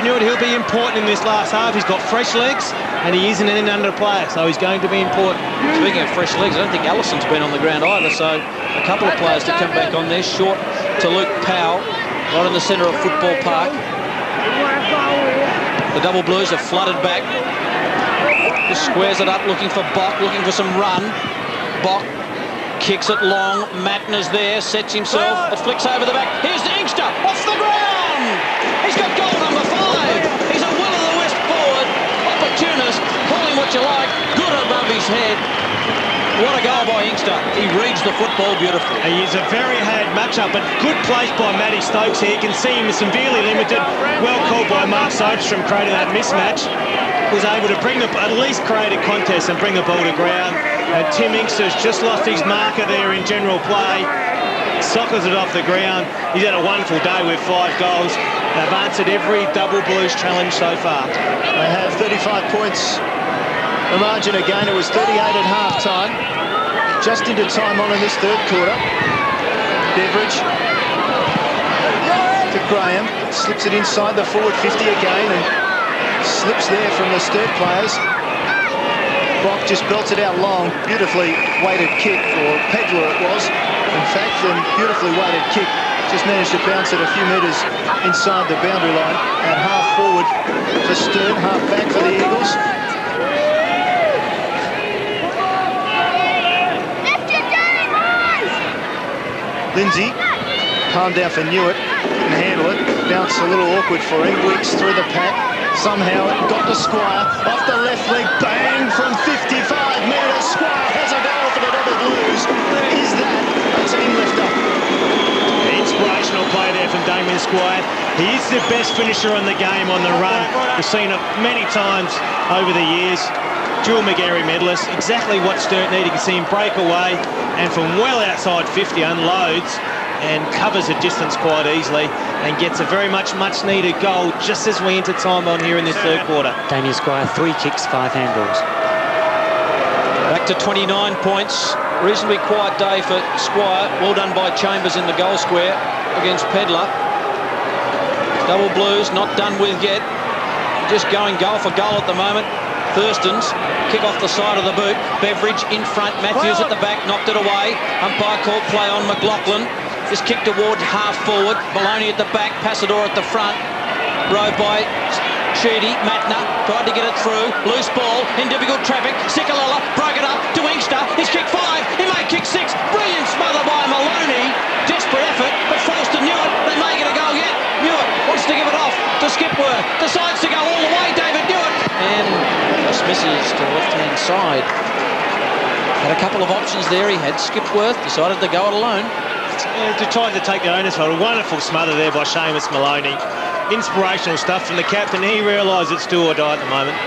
Newitt, he'll be important in this last half. He's got fresh legs, and he isn't an under player, so he's going to be important. Speaking of fresh legs, I don't think Allison's been on the ground either, so a couple of players to come back on there. Short to Luke Powell, right in the centre of Football Park. The Double Blues have flooded back. Just squares it up, looking for Bock, looking for some run. Bock kicks it long. Matner's there, sets himself. It flicks over the back. Here's the Inkster off the ground. He's got goal number 5. He's a will-o'-the-wisp forward. Opportunist. Call him what you like. Good above his head. What a goal by Inkster. He reads the football beautifully. He is a very hard matchup, but good place by Matty Stokes here. You can see him severely limited. Well called by Mark Soderstrom, creating that mismatch. Was able to bring at least create a contest and bring the ball to ground. And Tim Inkster's just lost his marker there in general play. Sockers it off the ground. He's had a wonderful day with 5 goals. They've answered every Double Blues challenge so far. They have 35 points. The margin again, it was 38 at half-time. Just into time on in this third quarter. Beveridge to Graham. Slips it inside the forward 50 again and slips there from the Sturt players. Bock just belts it out long. Beautifully weighted kick, or Pedler it was. In fact, a beautifully weighted kick. Just managed to bounce it a few metres inside the boundary line. At half forward for Sturt, half back for the Eagles. Lindsay, palm down for Newitt, can handle it, bounce a little awkward for him, Weeks through the pack, somehow it got to Squire, off the left leg, bang from 55 metres, Squire has a goal for the Double Blues. Is that a team lifter? Inspirational play there from Damien Squire. He is the best finisher on the game on the run. We've seen it many times over the years. Dual McGarry medalist, exactly what Sturt needed. You can see him break away and from well outside 50 unloads and covers the distance quite easily and gets a very much needed goal just as we enter time on here in this third quarter. Damien Squire, 3 kicks, 5 handballs. Back to 29 points. Reasonably quiet day for Squire. Well done by Chambers in the goal square against Pedler. Double Blues not done with yet. Just going goal for goal at the moment. Thurston's kick off the side of the boot. Beveridge in front. Matthews at the back. Knocked it away. Umpire called play on McLaughlin. Just kicked toward half forward. Maloney at the back. Passador at the front. Rode by Sheedy. Matner tried to get it through. Loose ball in difficult traffic. Sikalala broke it up to Inkster. He's kicked 5. He may kick 6. Brilliant smother by Maloney. Desperate effort, but falls to Newitt. They may get a goal yet. Newitt wants to give it off to Skipworth. Decides to go all the way. David Newitt. And just misses to the left-hand side. Had a couple of options there. He had Skipworth. Decided to go it alone. Tried to take the onus for a wonderful smother there by Seamus Maloney. Inspirational stuff from the captain. He realised it's do or die at the moment.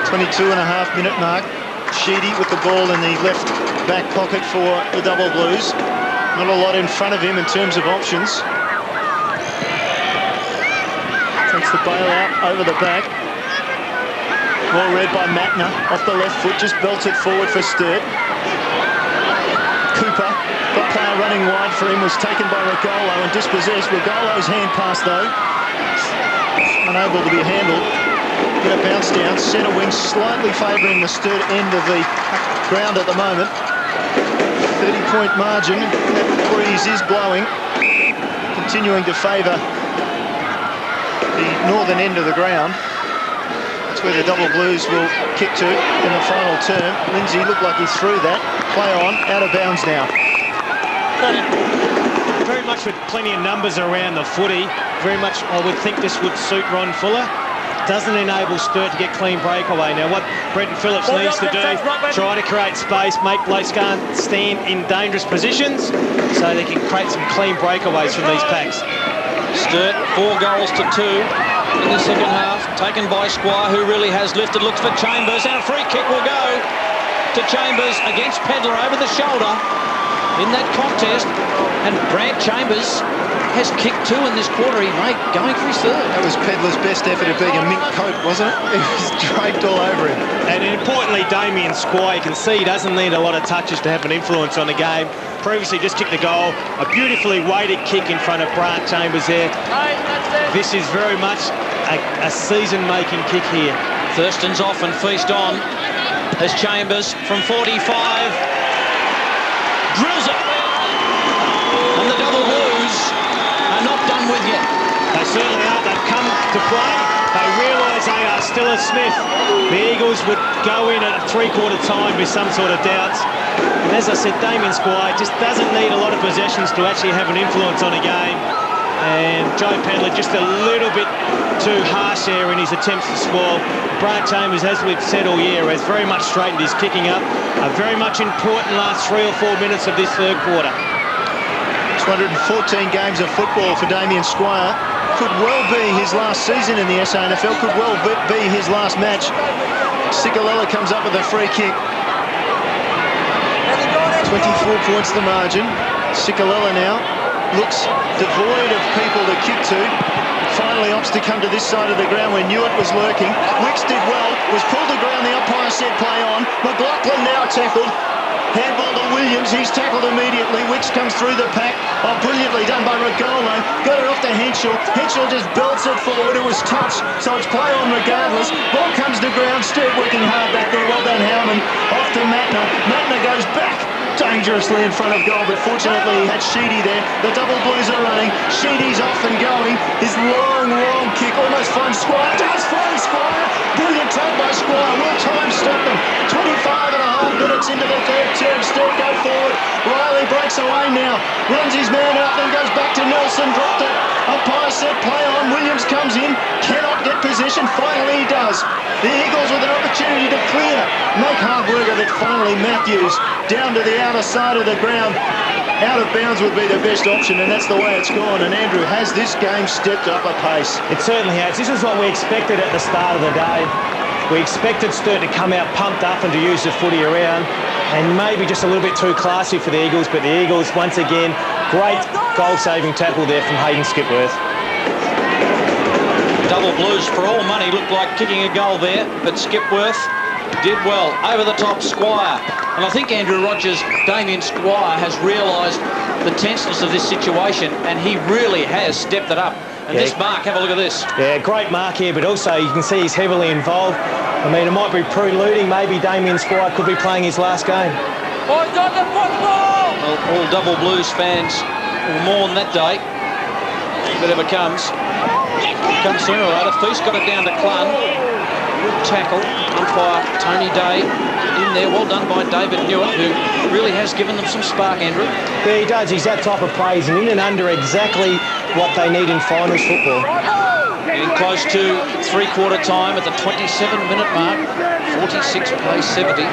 22.5 minute mark. Sheedy with the ball in the left back pocket for the Double Blues. Not a lot in front of him in terms of options. Takes the bail out over the back. Well read by Matner off the left foot, just belts it forward for Sturt. Cooper, the player running wide for him, was taken by Regolo and dispossessed. Regolo's hand pass though, unable to be handled. Get a bounce down, centre wing slightly favouring the Sturt end of the ground at the moment. 30-point margin, that breeze is blowing, continuing to favour the northern end of the ground. That's where the Double Blues will kick to in the final term. Lindsay looked like he's through that. Play on, out of bounds now. Very much with plenty of numbers around the footy. Very much, I would think this would suit Ron Fuller. Doesn't enable Sturt to get clean breakaway. Now what Brenton Phillips needs to do, try to create space, make blokes can't stand in dangerous positions so they can create some clean breakaways from these packs. Sturt 4 goals to 2 in the second half, taken by Squire, who really has lifted, looks for Chambers, and a free kick will go to Chambers against Pedler over the shoulder. in that contest. And Brant Chambers has kicked 2 in this quarter. He made going for his 3rd. That was Pedlar's best effort at being a mink coat, wasn't it? It was draped all over him. And importantly, Damien Squire, you can see he doesn't need a lot of touches to have an influence on the game. Previously just kicked the goal. A beautifully weighted kick in front of Brant Chambers there. This is very much a season-making kick here. Thurston's off and feast on as Chambers from 45 drills it. And the double blues are not done with yet. They certainly are. They've come to play. They realise they are still a Smith. The Eagles would go in at three-quarter time with some sort of doubts. And as I said, Damien Squire just doesn't need a lot of possessions to actually have an influence on a game. And Joe Pendler just a little bit too harsh there in his attempts to spoil. Brant Chambers, as we've said all year, has very much straightened his kicking up. A very much important last 3 or 4 minutes of this third quarter. 214 games of football for Damien Squire. Could well be his last season in the SANFL. Could well be his last match. Sikalella comes up with a free kick. 24 points the margin. Sikalella now looks devoid of people to kick to. Finally opts to come to this side of the ground where Newitt was lurking. Wicks did well, was pulled to ground, the umpire said play on. McLaughlin now tackled. Handball to Williams, he's tackled immediately. Wicks comes through the pack. Oh, brilliantly done by Regolo. Got it off to Henschel. Henschel just belts it forward. It was touched, so it's play on regardless. Ball comes to ground. Sturt working hard back there. Well done, Howman. Off to Matner. Matner goes back dangerously in front of goal, but fortunately he had Sheedy there. The double blues are running. Sheedy's off and going. His long kick almost finds Squire. Does find Squire. Brilliant take by Squire. Will time stop them. 25.5 minutes into the third term. Sturt go forward. Riley breaks away now. Runs his man out, then goes back to Nelson. Dropped it. Umpire said play on. Williams comes in. Cannot get possession. Finally he does. The Eagles with an opportunity to clear. Make hard work of it. Finally Matthews down to the outer side of the ground. Out of bounds would be the best option, and that's the way it's gone. And Andrew, has this game stepped up a pace? It certainly has. This is what we expected at the start of the day. We expected Sturt to come out pumped up and to use the footy around, and maybe just a little bit too classy for the Eagles, but the Eagles, once again, great goal-saving tackle there from Hayden Skipworth. Double blues for all money, looked like kicking a goal there, but Skipworth did well. Over the top, Squire. And I think Andrew Rogers, Damien Squire, has realised the tenseness of this situation, and he really has stepped it up. And this mark, have a look at this. Yeah, great mark here, but also you can see he's heavily involved. I mean, it might be preluding. Maybe Damien Squire could be playing his last game. Boys on the football! Well, all double blues fans will mourn that day, if it ever comes. Comes sooner or later. Feast got it down to Clun. Good tackle. Umpire Tony Day in there. Well done by David Newitt, who really has given them some spark, Andrew. Yeah, he does. He's that type of plays, and in and under exactly what they need in finals football. Getting close to three-quarter time at the 27-minute mark. 46 plays 70.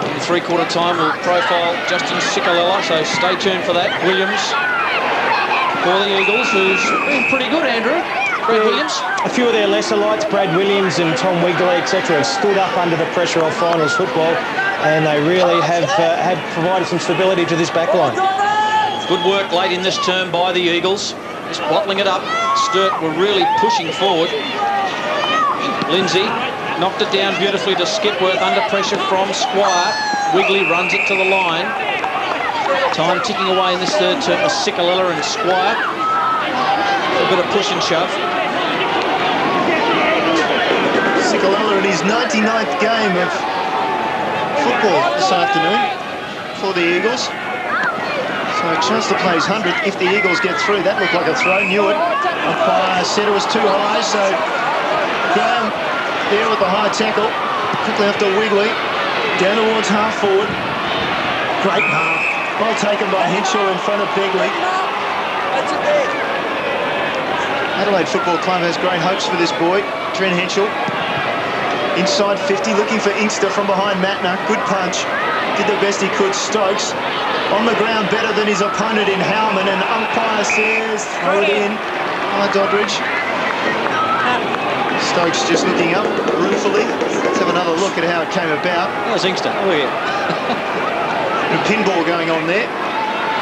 In three-quarter time, we'll profile Justin Sikalella, so stay tuned for that. Williams for the Eagles, who's been pretty good, Andrew. Brad Williams. A few of their lesser lights, Brad Williams and Tom Wigley, etc., have stood up under the pressure of finals football, and they really have provided some stability to this backline. Good work late in this term by the Eagles. Just bottling it up. Sturt were really pushing forward. Lindsay knocked it down beautifully to Skipworth under pressure from Squire. Wigley runs it to the line. Time ticking away in this third term for Sikalella and Squire. A bit of push and shove. Sikalella in his 99th game of football this afternoon for the Eagles. So a chance to play his 100th if the Eagles get through. That looked like a throw. Newitt. Umpire said it was too high, so Graham there with the high tackle. Quickly after Wigley. Down towards half forward. Great mark. Well taken by Henshaw in front of Begley. Adelaide Football Club has great hopes for this boy, Trent Henschel. Inside 50, looking for Inkster from behind Matner. Good punch. Did the best he could. Stokes on the ground better than his opponent in Howman, and umpire says throw it in. Doddridge. Stokes just looking up ruefully. Let's have another look at how it came about. There's Inkster. Oh, yeah. A pinball going on there.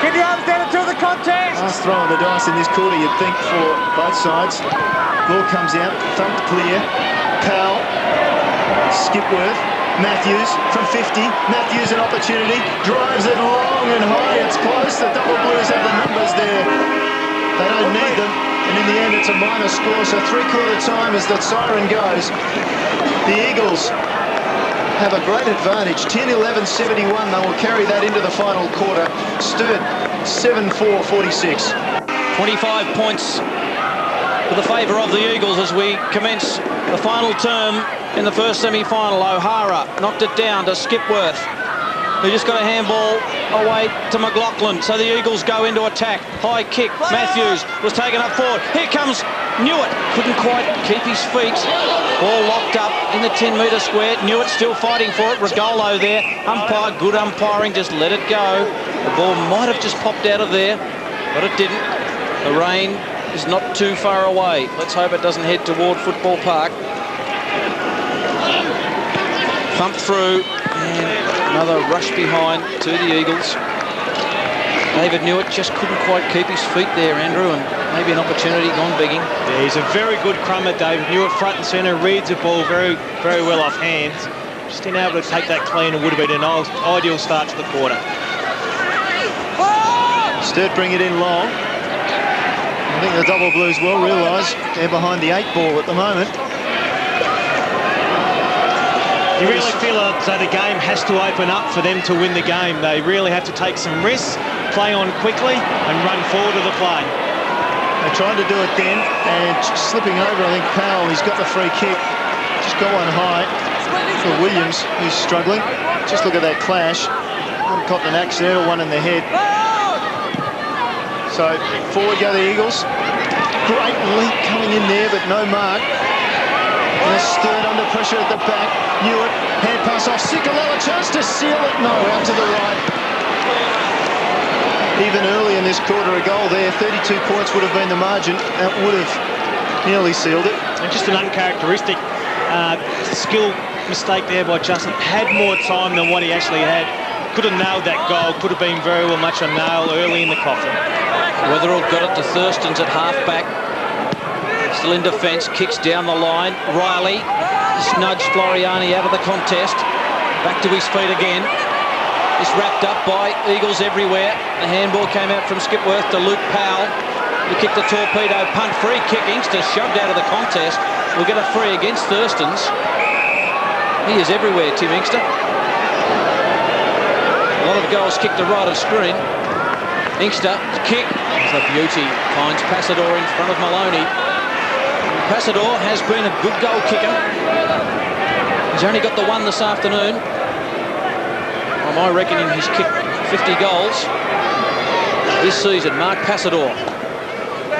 Get the arms down until the contest. Last throw of the dice in this quarter, you'd think, for both sides. Ball comes out, thumped clear. Powell, Skipworth, Matthews from 50. Matthews an opportunity, drives it long and high. It's close. The Double Blues have the numbers there. They don't need them. And in the end, it's a minor score. So three-quarter time as the siren goes. The Eagles have a great advantage. 10-11-71. They will carry that into the final quarter. Sturt 7-4-46. 25 points for the favour of the Eagles as we commence the final term in the first semi-final. O'Hara knocked it down to Skipworth, who just got a handball away to McLaughlin. So the Eagles go into attack. High kick. Matthews was taken up forward. Here comes Newitt. Couldn't quite keep his feet. Ball locked up in the 10-metre square. Newitt still fighting for it. Regolo there. Umpire, good umpiring. Just let it go. The ball might have just popped out of there, but it didn't. The rain is not too far away. Let's hope it doesn't head toward Football Park. Pumped through, and another rush behind to the Eagles. David Newitt just couldn't quite keep his feet there, Andrew, and maybe an opportunity gone begging. Yeah, he's a very good crummer, David Newitt, front and centre, reads the ball very, very well off hands. Just being able to take that clean, it would have been an ideal start to the quarter. Sturt bring it in long. I think the Double Blues will realise they're behind the 8 ball at the moment. You really feel as though the game has to open up for them to win the game. They really have to take some risks, play on quickly and run forward to the play. They tried to do it then, and slipping over, I think Powell, he's got the free kick. Just got one high for Williams, who's struggling. Just look at that clash. One caught an accidental one in the head. So forward go the Eagles. Great leap coming in there, but no mark. And Sturt under pressure at the back. Newitt, hand pass off. Sikalala, chance to seal it. No, out to the right. Even early in this quarter, a goal there. 32 points would have been the margin. That would have nearly sealed it. And just an uncharacteristic skill mistake there by Justin. Had more time than what he actually had. Could have nailed that goal. Could have been very well much a nail early in the coffin. Wetherell got it to Thurston's at half-back. Still in defence, kicks down the line. Riley nudged Floriani out of the contest. Back to his feet again. It's wrapped up by Eagles everywhere. The handball came out from Skipworth to Luke Powell. He kicked the torpedo punt. Free kick. Inkster shoved out of the contest. We'll get a free against Thurston's. He is everywhere, Tim Inkster. A lot of goals kicked to right of screen. Inkster, kick. It's a beauty. Finds Passador in front of Maloney. Passador has been a good goal kicker. He's only got the one this afternoon. Well, I reckon he's kicked 50 goals this season. Mark Passador.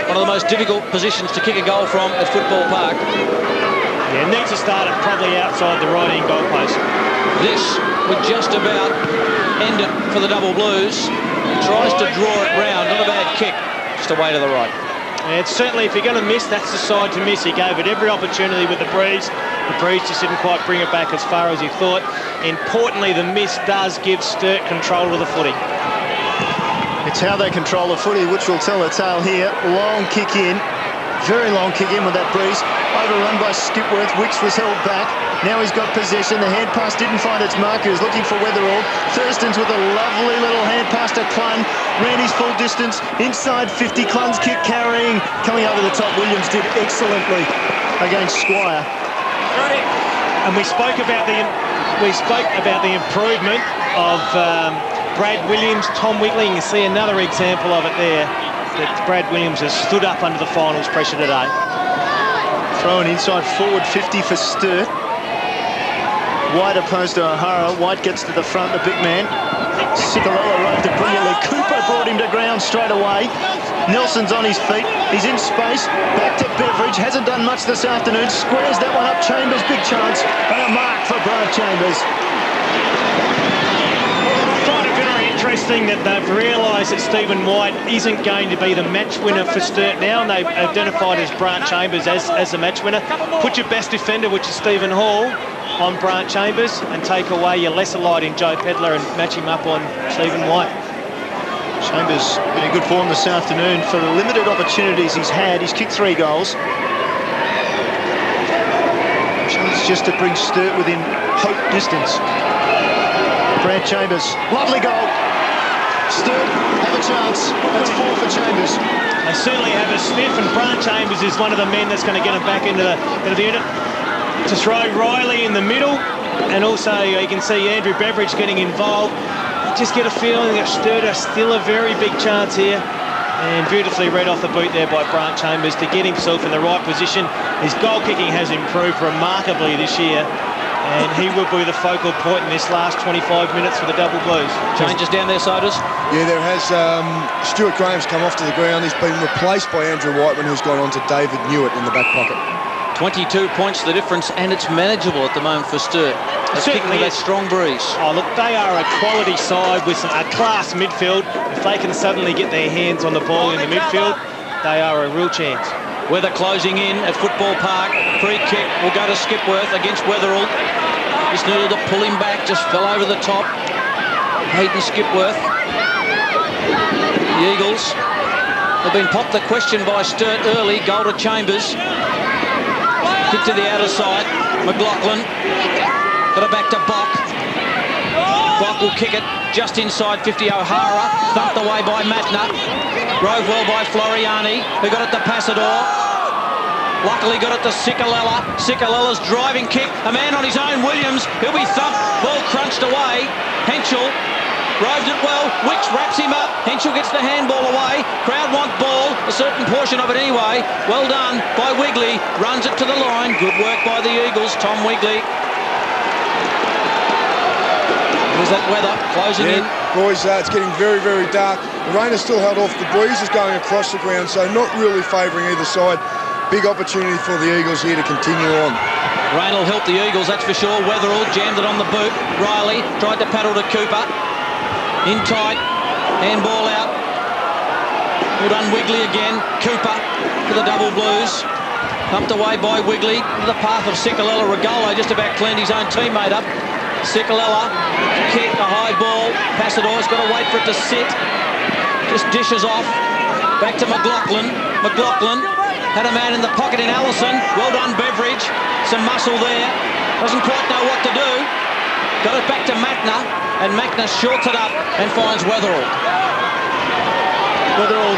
One of the most difficult positions to kick a goal from at Football Park. Yeah, needs to start it probably outside the right-hand goalpost. This would just about end it for the Double Blues. Tries to draw it round. Not a bad kick. Just away to the right. Yeah, it's certainly, if you're going to miss, that's the side to miss. He gave it every opportunity with the breeze. The breeze just didn't quite bring it back as far as he thought. Importantly, the miss does give Sturt control of the footy. It's how they control the footy, which will tell the tale here. Long kick in. Very long kick in with that breeze. Overrun by Skipworth. Wicks was held back. Now he's got possession. The hand pass didn't find its mark. He was looking for Wetherell. Thurston's with a lovely little hand pass to Clun. Ran his full distance. Inside 50. Clun's kick carrying. Coming over the top. Williams did excellently against Squire. And we spoke about the improvement of Brad Williams, Tom Whitley. You can see another example of it there. That Brad Williams has stood up under the finals pressure today. Throw an inside forward 50 for Sturt. White opposed to O'Hara. White gets to the front, the big man. Sikalala roved it brilliantly. Cooper brought him to ground straight away. Nelson's on his feet. He's in space. Back to Beveridge. Hasn't done much this afternoon. Squares that one up. Chambers, big chance. And a mark for Brad Chambers. Well, I find it very interesting that they've realised that Stephen White isn't going to be the match winner for Sturt now, and they've identified as Brant Chambers as the match winner. Put your best defender, which is Stephen Hall, on Brant Chambers, and take away your lesser light in Joe Pedler and match him up on Stephen White. Chambers in a good form this afternoon. For the limited opportunities he's had, he's kicked 3 goals. Chance just to bring Sturt within hope distance. Brant Chambers, lovely goal. Sturt have a chance. That's 4 for Chambers. They certainly have a sniff, and Brant Chambers is one of the men that's going to get them back into the unit. To throw Riley in the middle, and also you can see Andrew Beveridge getting involved. You just get a feeling that Sturt are still a very big chance here. And beautifully read off the boot there by Brant Chambers to get himself in the right position. His goal kicking has improved remarkably this year, and he will be the focal point in this last 25 minutes for the Double Blues. Changes down there, Sodas. Yeah, there has. Stuart Graham's come off to the ground. He's been replaced by Andrew Whiteman, who's gone on to David Newitt in the back pocket. 22 points the difference, and it's manageable at the moment for Sturt. That's kicking with that strong breeze. Oh, look, they are a quality side with a class midfield. If they can suddenly get their hands on the ball in the midfield, they are a real chance. Weather closing in at Football Park. Free kick will go to Skipworth against Weatherall. Just needed to pull him back, just fell over the top. Hayden Skipworth. The Eagles have been popped the question by Sturt early. Goal to Chambers. Kick to the outer side. McLaughlin. Got it back to Bock. Bock will kick it just inside 50. O'Hara. Thumped away by Matner. Rove well by Floriani, who got it to Passador. Luckily got it to Sikalella. Sikalella's driving kick. A man on his own, Williams. He'll be thumped. Ball crunched away. Henschel roved it well. Wicks wraps him up. Henschel gets the handball away. Crowd want ball. A certain portion of it anyway. Well done by Wigley. Runs it to the line. Good work by the Eagles. Tom Wigley. There's that weather closing in. Boys, it's getting very, very dark. The rain is still held off. The breeze is going across the ground, so not really favouring either side. Big opportunity for the Eagles here to continue on. Rain will help the Eagles, that's for sure. Weatherall jammed it on the boot. Riley tried to paddle to Cooper. In tight. Handball out. Well done, Wigley again. Cooper to the Double Blues. Pumped away by Wigley to the path of Sikalella. Regolo just about cleaned his own teammate up. Sikalella, kick, a high ball. Passador's got to wait for it to sit. Just dishes off. Back to McLaughlin. McLaughlin had a man in the pocket in Allison. Well done, Beveridge. Some muscle there. Doesn't quite know what to do. Got it back to Matner, and Matner shorts it up and finds Weatherall. Weatherall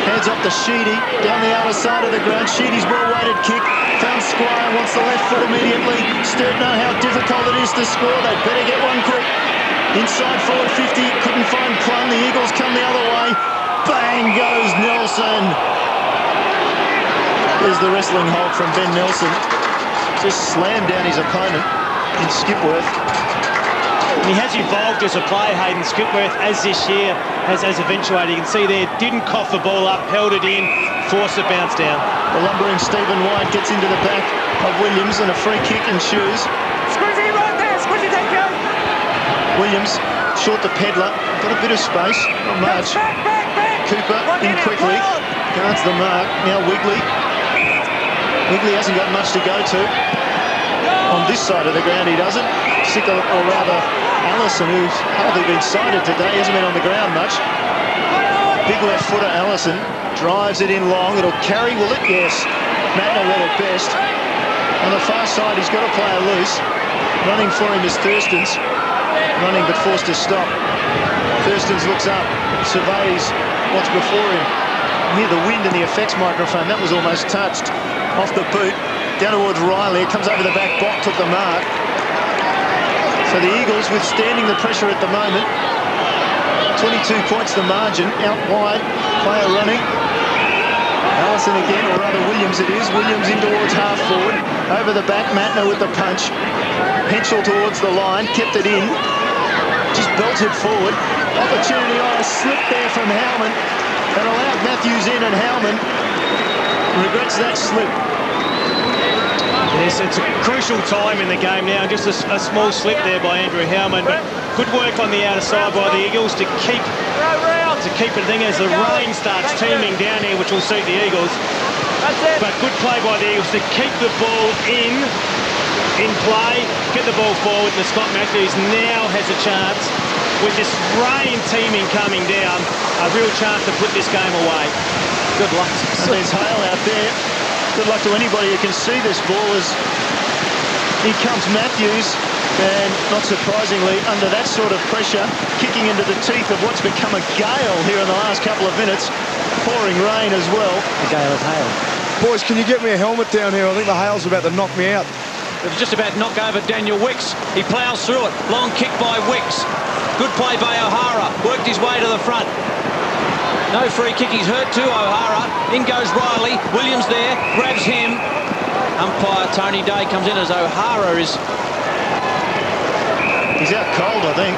heads up to Sheedy, down the other side of the ground. Sheedy's well-weighted kick. Found Squire, wants the left foot immediately. Sturt know how difficult it is to score. They'd better get one quick. Inside forward 50, couldn't find Clun. The Eagles come the other way. Bang goes Nelson. There's the wrestling hold from Ben Nelson. Just slammed down his opponent in Skipworth. He has evolved as a player, Hayden Skipworth, as this year has eventuated. You can see there, didn't cough the ball up, held it in, forced it bounce down. The lumbering Stephen White gets into the back of Williams and a free kick ensues. Squizzy right there, Squizzy, thank you. Williams, short to Pedler, got a bit of space, not much. Back. Cooper in quickly, guards the mark. Now Wigley. Wigley hasn't got much to go to. On this side of the ground he doesn't. Or rather Allison, who's hardly been sighted today, hasn't been on the ground much. Big left footer Allison drives it in long. It'll carry, will it? Yes. Matner read it best. On the far side he's got a player loose. Running for him is Thurstons. Running but forced to stop. Thurstons looks up, surveys what's before him. Near the wind and the effects microphone, that was almost touched. Off the boot, down towards Riley. It comes over the back. Bock took the mark. So the Eagles withstanding the pressure at the moment. 22 points the margin. Out wide, player running. Allison again, or rather Williams it is. Williams in towards half forward. Over the back, Matner with the punch. Henschel towards the line, kept it in. Just belted forward. Opportunity on a slip there from Howman. And allowed Matthews in, and Howman regrets that slip. Yes, it's a crucial time in the game now. Just a small slip there by Andrew Howman. But Good work on the outer side by the Eagles to keep it thing as the rain starts teeming down here, which will suit the Eagles. But good play by the Eagles to keep the ball in play, get the ball forward, and Scott Matthews now has a chance, with this rain teeming coming down, a real chance to put this game away. Good luck. And there's Hale out there. Good luck to anybody who can see this ball as here comes Matthews, and not surprisingly, under that sort of pressure, kicking into the teeth of what's become a gale here in the last couple of minutes. Pouring rain as well. The gale of hail. Boys, can you get me a helmet down here? I think the hail's about to knock me out. It was just about to knock over Daniel Wicks. He ploughs through it. Long kick by Wicks. Good play by O'Hara. Worked his way to the front. No free kick. He's hurt too, O'Hara. In goes Riley. Williams there. Grabs him. Umpire Tony Day comes in as O'Hara is... He's out cold, I think.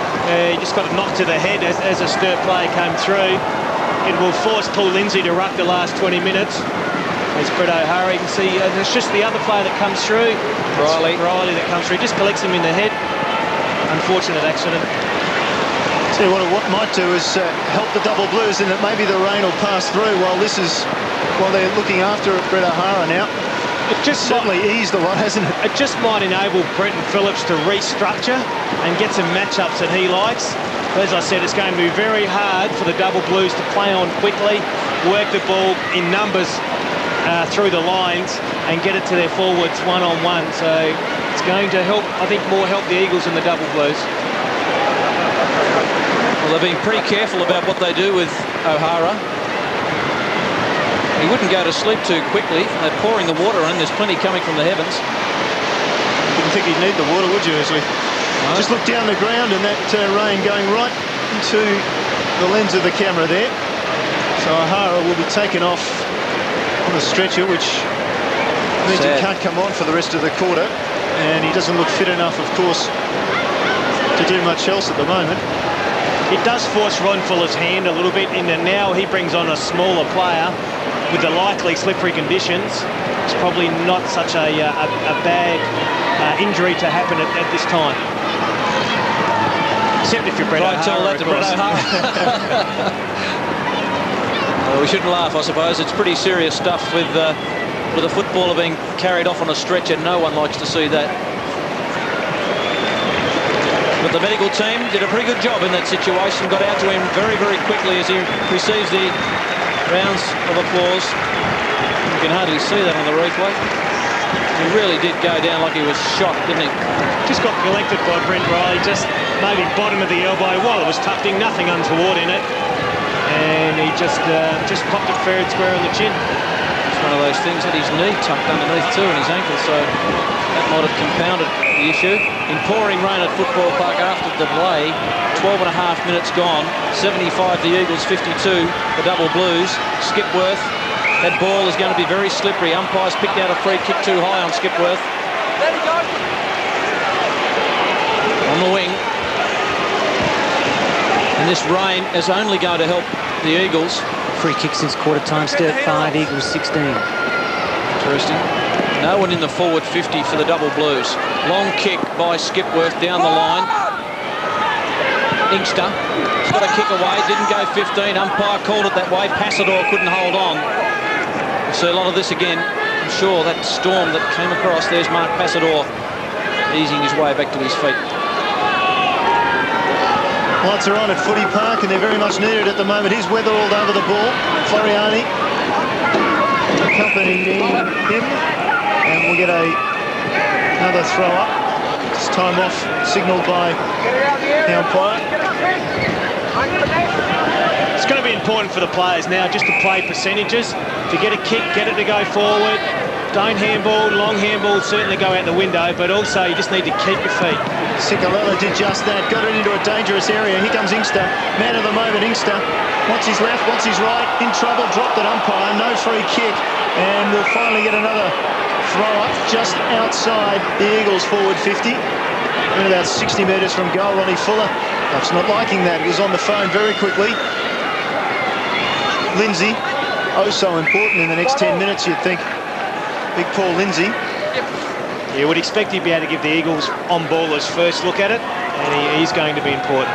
He just got a knock to the head as a Sturt player came through. It will force Paul Lindsay to ruck the last 20 minutes. There's Brett O'Hara. You can see there's just the other player that comes through. Riley that comes through. Just collects him in the head. Unfortunate accident. See what it might do is help the double blues in that maybe the rain will pass through while they're looking after Brett O'Hara now. It just certainly eased a lot, hasn't it? It just might enable Brenton Phillips to restructure and get some matchups that he likes. As I said, it's going to be very hard for the double blues to play on quickly, work the ball in numbers through the lines and get it to their forwards one-on-one. So it's going to help, I think, more help the Eagles than the double blues. Well, they've been pretty careful about what they do with O'Hara. He wouldn't go to sleep too quickly. They're pouring the water in. There's plenty coming from the heavens. Didn't think he'd need the water, would you, Wesley? No. Just look down the ground and that rain going right into the lens of the camera there. So O'Hara will be taken off on a stretcher, which means he can't come on for the rest of the quarter. And he doesn't look fit enough, of course, to do much else at the moment. It does force Ron Fuller's hand a little bit in that now he brings on a smaller player with the likely slippery conditions. It's probably not such a bad injury to happen at this time. Except if you're Brett O'Hara, tell that to Brett O'Hara. Well, we shouldn't laugh, I suppose. It's pretty serious stuff with a footballer being carried off on a stretcher. No one likes to see that. But the medical team did a pretty good job in that situation. Got out to him very, very quickly as he receives the rounds of applause. You can hardly see that on the replay. He really did go down like he was shot, didn't he? Just got collected by Brent Riley, just maybe bottom of the elbow while it was tucked in, nothing untoward in it. And he just popped it fair and square on the chin. It's one of those things that his knee tucked underneath too and his ankle, so that might have compounded the issue. In pouring rain at Football Park after the delay, 12 and a half minutes gone, 75 the Eagles, 52 the Double Blues. Skipworth, that ball is going to be very slippery. Umpires picked out a free kick too high on Skipworth. There we go. On the wing. And this rain is only going to help the Eagles. Free kick since quarter time, Sturt 5, Eagles 16. Interesting. No one in the forward 50 for the Double Blues. Long kick by Skipworth down the line. Inkster has got a kick away, didn't go 15. Umpire called it that way. Passador couldn't hold on. We'll see a lot of this again. I'm sure that storm that came across, there's Mark Passador easing his way back to his feet. Lights are on at Footy Park and they're very much needed at the moment. Here's Weatherald over the ball. Floriani accompanying him. And we'll get another throw up. It's time off signalled by the umpire. It's going to be important for the players now just to play percentages. To get a kick, get it to go forward. Don't handball, long handball certainly go out the window, but also you just need to keep your feet. Cicolella did just that, got it into a dangerous area. Here comes Inkster, man of the moment. Inkster wants his left, wants his right, in trouble, dropped at umpire, no free kick, and we'll finally get another throw up just outside the Eagles forward 50. And about 60 metres from goal. Ronnie Fuller, perhaps not liking that. He was on the phone very quickly. Lindsay, oh so important in the next 10 minutes, you'd think. Big Paul Lindsay. You would expect he'd be able to give the Eagles on-ballers first look at it, and he's going to be important.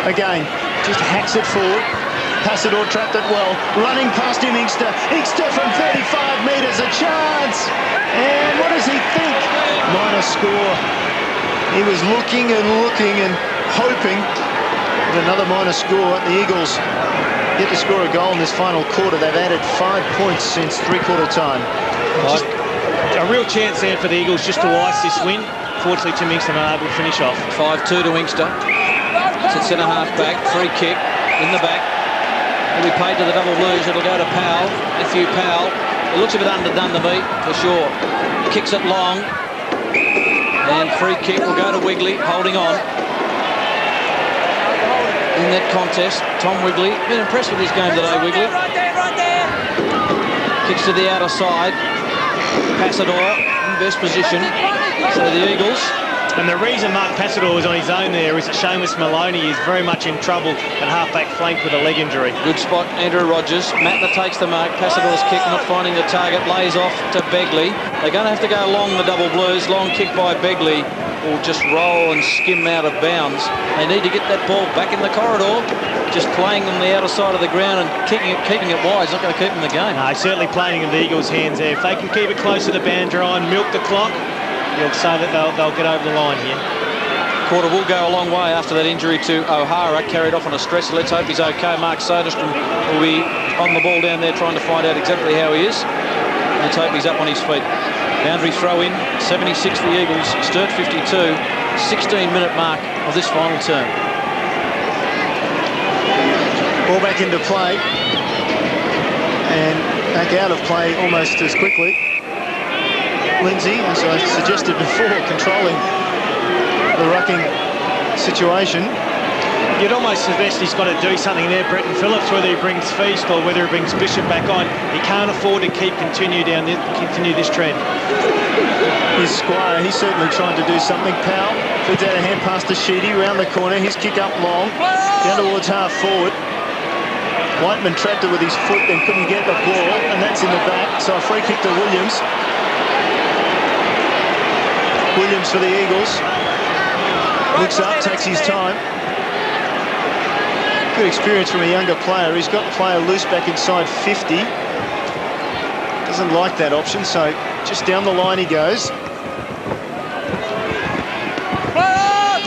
Again, just hacks it forward. Passador trapped it well. Running past him, Inkster. Inkster from 35 metres, a chance. And what does he think? Minor score. He was looking and hoping with another minor score. The Eagles get to score a goal in this final quarter. They've added 5 points since three-quarter time. Just a real chance there for the Eagles just to ice this win. Fortunately, Tim Inkster unable to finish off. 5-2 to Inkster. It's at centre-half back. Free kick in the back. It'll be paid to the double blues. It'll go to Powell. Nephew Powell. It looks a bit underdone to me, for sure. Kicks it long. And free kick will go to Wigley, holding on. In that contest, Tom Wigley. Been impressed with his game today, Wigley. Right there. Kicks to the outer side. Passador in best position. So the Eagles. And the reason Mark Passador was on his own there is that Seamus Maloney is very much in trouble at half-back flank with a leg injury. Good spot, Andrew Rogers. Matner takes the mark. Passador's kick, not finding the target. Lays off to Begley. They're going to have to go along the double blues. Long kick by Begley will just roll and skim out of bounds. They need to get that ball back in the corridor. Just playing on the outer side of the ground and keeping it wide is not going to keep them in the game. No, certainly playing in the Eagles' hands there. If they can keep it close to the boundary line, milk the clock, you'll say that they'll get over the line here. Quarter will go a long way after that injury to O'Hara, carried off on a stretcher. Let's hope he's okay. Mark Soderstrom will be on the ball down there trying to find out exactly how he is. Let's hope he's up on his feet. Boundary throw in, 76 for the Eagles, Sturt 52, 16-minute mark of this final term. Ball back into play and back out of play almost as quickly. Lindsay, as I suggested before, controlling the rucking situation. You'd almost suggest he's got to do something there, Bretton Phillips, whether he brings Feast or whether he brings Bishop back on. He can't afford to continue this trend. His Squire, he's certainly trying to do something. Powell feeds out a hand pass to Sheedy, round the corner. His kick up long, down towards half forward. Whiteman trapped it with his foot, then couldn't get the ball, and that's in the back. So a free kick to Williams. Williams for the Eagles. Looks up, takes his time. Good experience from a younger player. He's got the player loose back inside 50. Doesn't like that option, so just down the line he goes.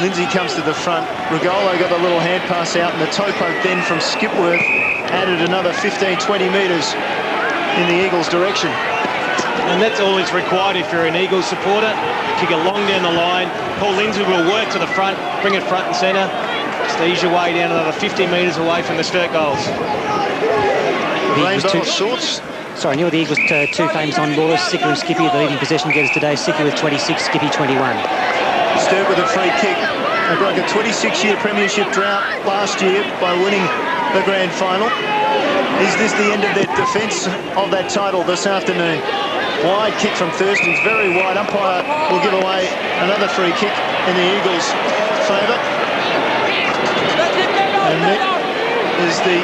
Lindsay comes to the front. Regolo got the little hand pass out, and the toe poke then from Skipworth added another 15-20 metres in the Eagles' direction. And that's all that's required if you're an Eagles supporter. Kick it long down the line. Paul Lindsay will work to the front, bring it front and centre. Just ease your way down another 50 metres away from the Sturt goals. Rainbow of sorts. Sorry, Neil, the Eagles two famous on-ballers, Sicker and Skippy, the leading possession getters today. Sicker with 26, Skippy 21. Sturt with a free kick. They broke a 26-year premiership drought last year by winning the grand final. Is this the end of their defence of that title this afternoon? Wide kick from Thurston's, very wide. Umpire will give away another free kick in the Eagles' favour. And that is the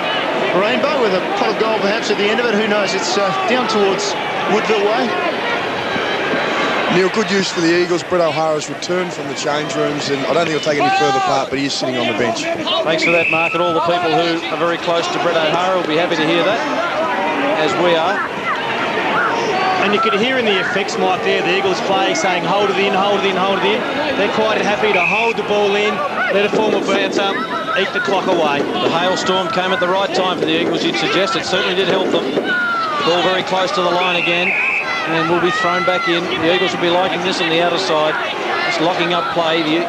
Rainbow with a pot of gold perhaps at the end of it. Who knows? It's down towards Woodville way. Neil, good news for the Eagles. Brett O'Hara's returned from the change rooms, and I don't think he'll take any further part, but he is sitting on the bench. Thanks for that, Mark, and all the people who are very close to Brett O'Hara will be happy to hear that, as we are. And you could hear in the effects, Mike, there, the Eagles play saying, hold it in, hold it in, hold it in. They're quite happy to hold the ball in, let it form a bounce up, eat the clock away. The hailstorm came at the right time for the Eagles, you'd suggest. It certainly did help them. Ball very close to the line again, and will be thrown back in. The Eagles will be liking this on the outer side. Just locking up play. The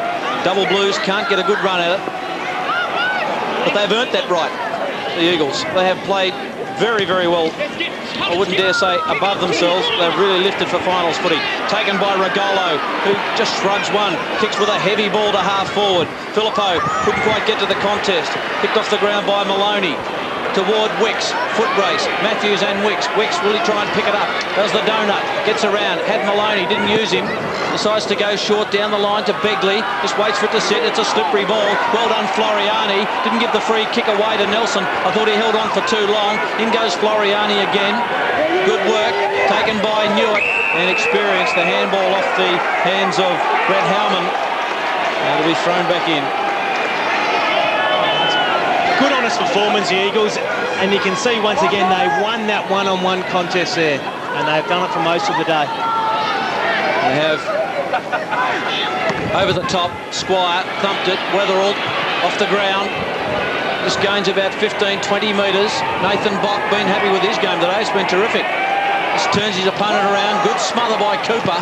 double blues can't get a good run at it. But they've earned that right, the Eagles. They have played very, very well. I wouldn't dare say above themselves. They've really lifted for finals footy. Taken by Regolo, who just shrugs one. Kicks with a heavy ball to half forward. Filippo couldn't quite get to the contest. Picked off the ground by Maloney. Toward Wicks, foot race, Matthews and Wicks. Wicks, will he try and pick it up? Does the donut, gets around, had Maloney, didn't use him. Decides to go short down the line to Begley. Just waits for it to sit, it's a slippery ball. Well done, Floriani. Didn't give the free kick away to Nelson. I thought he held on for too long. In goes Floriani again. Good work taken by Newitt, and experience. The handball off the hands of Brett Howman. And it'll be thrown back in. Good honest performance, the Eagles, and you can see once again they won that one-on-one contest there, and they've done it for most of the day. They have over the top. Squire thumped it. Wetherell off the ground. This gains about 15-20 metres. Nathan Bock been happy with his game today. It's been terrific. This turns his opponent around. Good smother by Cooper,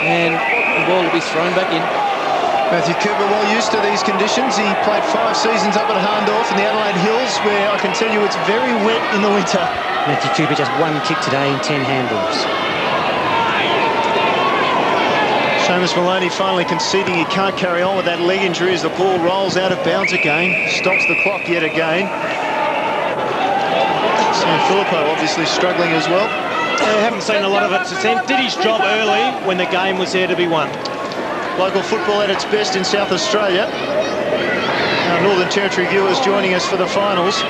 and the ball will be thrown back in. Matthew Cooper well used to these conditions. He played 5 seasons up at Hahndorf in the Adelaide Hills, where I can tell you it's very wet in the winter. Matthew Cooper just 1 kick today in 10 handballs. Seamus Maloney finally conceding he can't carry on with that leg injury as the ball rolls out of bounds again. Stops the clock yet again. SANFL obviously struggling as well. I haven't seen a lot of it since then. Did his job early when the game was there to be won. Local football at its best in South Australia. Our Northern Territory viewers joining us for the finals.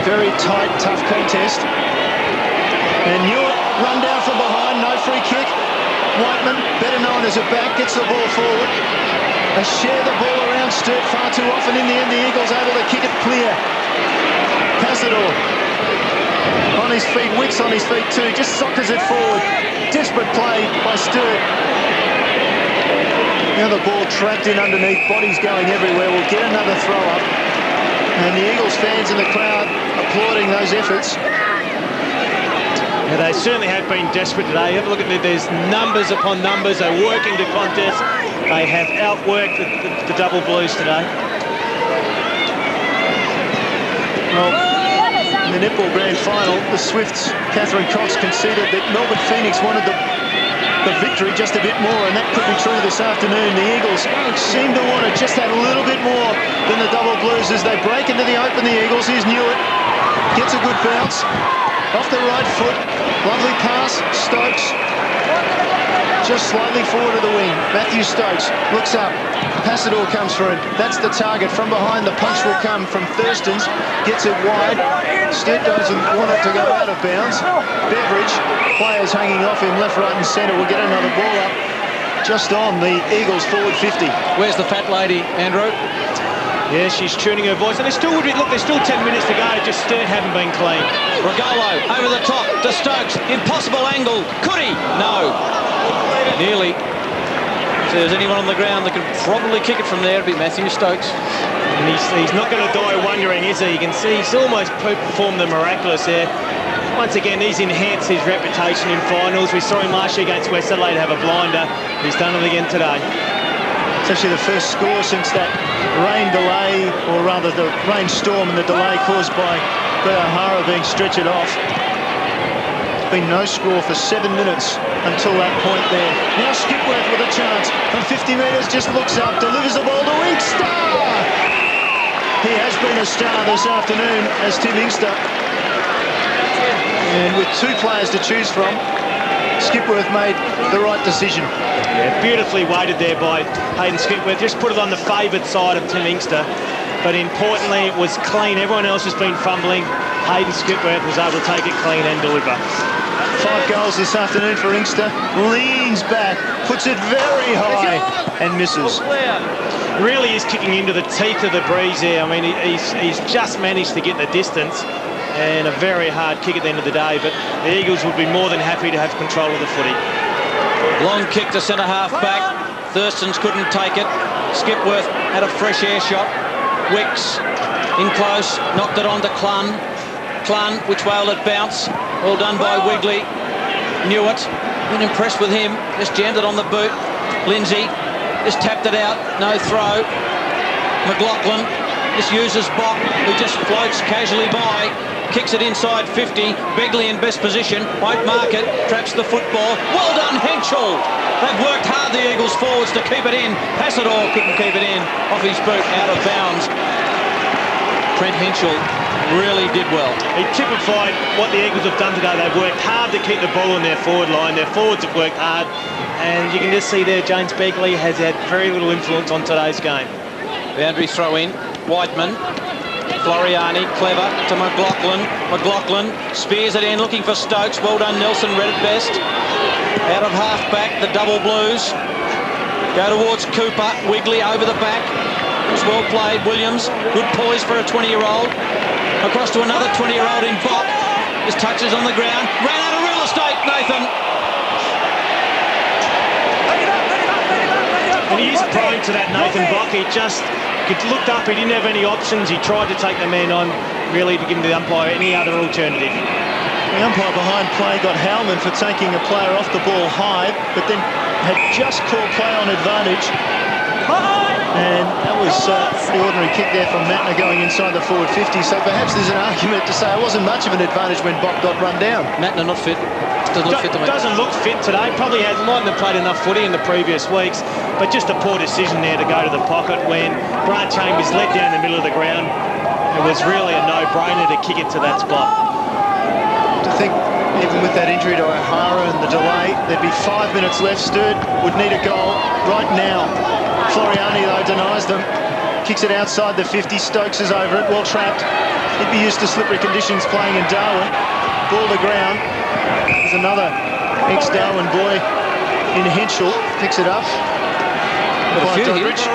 Very tight, tough contest. And Newitt run down from behind, no free kick. Whiteman, better known as a back, gets the ball forward. They share the ball around Sturt far too often. In the end, the Eagles able to kick it clear. Passador on his feet, Wicks on his feet too, just soccers it forward. Desperate play by Sturt. Now the ball trapped in underneath, bodies going everywhere. We'll get another throw up. And the Eagles fans in the crowd applauding those efforts. Yeah, they certainly have been desperate today. Have a look at it. There's numbers upon numbers. They're working the contest. They have outworked the double blues today. Well, in the netball grand final, the Swifts, Catherine Cox, conceded that Melbourne Phoenix wanted the victory just a bit more, and that could be true this afternoon. The Eagles seem to want it just that little bit more than the double blues as they break into the open. The Eagles, here's Newitt, gets a good bounce off the right foot, lovely pass. Stokes just slightly forward of the wing. Matthew Stokes looks up, Passador comes for it. That's the target. From behind, the punch will come from Thurstons, gets it wide. Sturt doesn't want it to go out of bounds. Beveridge, players hanging off him left, right and centre, will get another ball up just on the Eagles forward 50. Where's the fat lady, Andrew? Yeah, she's tuning her voice, and there's still 10 minutes to go. Just Sturt haven't been clean. Regolo over the top to Stokes. Impossible angle. Could he? No. Nearly. If there's anyone on the ground that could probably kick it from there, it'd be Matthew Stokes. And he's not going to die wondering, is he? You can see he's almost performed the miraculous there. Once again, he's enhanced his reputation in finals. We saw him last year against West Adelaide have a blinder. He's done it again today. It's actually the first score since that rain delay, or rather the rainstorm and the delay caused by Brett O'Hara being stretchered off. There's been no score for 7 minutes until that point there. Now Skipworth with a chance from 50 metres, just looks up, delivers the ball to Inkster. He has been a star this afternoon as Tim Inkster. And with 2 players to choose from, Skipworth made the right decision. Yeah, beautifully weighted there by Hayden Skipworth. Just put it on the favoured side of Tim Inkster. But importantly, it was clean. Everyone else has been fumbling. Hayden Skipworth was able to take it clean and deliver. 5 goals this afternoon for Inkster. Leans back, puts it very high and misses. Really is kicking into the teeth of the breeze there. I mean, he's just managed to get the distance, and a very hard kick at the end of the day, but the Eagles would be more than happy to have control of the footy. Long kick to centre half back. Thurstons couldn't take it. Skipworth had a fresh air shot. Wicks in close, knocked it on to Clun. Clun, which way will it bounce? Well done by Wigley. Newitt, been impressed with him. Just jammed it on the boot. Lindsay just tapped it out, no throw. McLaughlin just uses Bock, who just floats casually by. Kicks it inside 50. Begley in best position. Won't mark it. Traps the football. Well done, Henschel. They've worked hard, the Eagles forwards, to keep it in. Passador couldn't keep it in. Off his boot, out of bounds. Trent Henschel really did well. He typified what the Eagles have done today. They've worked hard to keep the ball on their forward line. Their forwards have worked hard. And you can just see there, James Begley has had very little influence on today's game. Boundary throw in. Whiteman Floriani, clever to McLaughlin. McLaughlin spears it in, looking for Stokes. Well done, Nelson, read it best. Out of half-back, the double Blues. Go towards Cooper. Wigley over the back. It was well played, Williams. Good poise for a 20-year-old. Across to another 20-year-old in Bok. His touches on the ground. Ran out of real estate, Nathan. And he is prone to that, Nathan Bok. He just looked up, he didn't have any options. He tried to take the man on, really, to give the umpire any other alternative. The umpire behind play got Howman for taking a player off the ball high, but then had just called play on advantage. And that was a pretty ordinary kick there from Mattner going inside the forward 50. So perhaps there's an argument to say it wasn't much of an advantage when Bok got run down. Mattner not fit. Doesn't look fit today. Probably mightn't have played enough footy in the previous weeks, but just a poor decision there to go to the pocket when Grant Chambers led down the middle of the ground. It was really a no-brainer to kick it to that spot. To think, even with that injury to O'Hara and the delay, there'd be 5 minutes left. Sturt would need a goal right now. Floriani, though, denies them. Kicks it outside the 50. Stokes is over it, well trapped. He'd be used to slippery conditions playing in Darwin. Ball to ground. There's another ex-Darwin boy in Henschel. Picks it up. By Doddridge.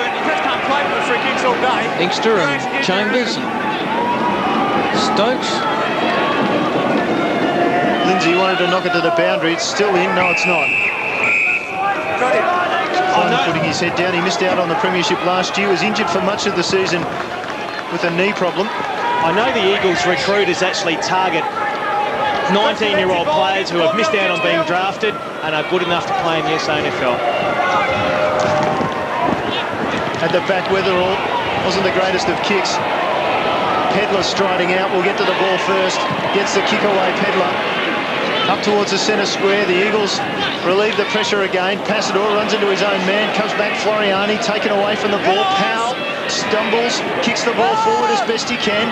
Inkster and Chambers and Stokes. Lindsay wanted to knock it to the boundary. It's still in. No, it's not. Finally putting his head down. He missed out on the premiership last year. Was injured for much of the season with a knee problem. I know the Eagles recruiters actually target 19-year-old players who have missed out on being drafted and are good enough to play in the SANFL. At the back, Weatherall wasn't the greatest of kicks. Pedler striding out. We'll get to the ball first. Gets the kick away, Pedler. Up towards the centre square. The Eagles relieve the pressure again. Passador runs into his own man. Comes back Floriani, taken away from the ball. Powell stumbles, kicks the ball forward as best he can.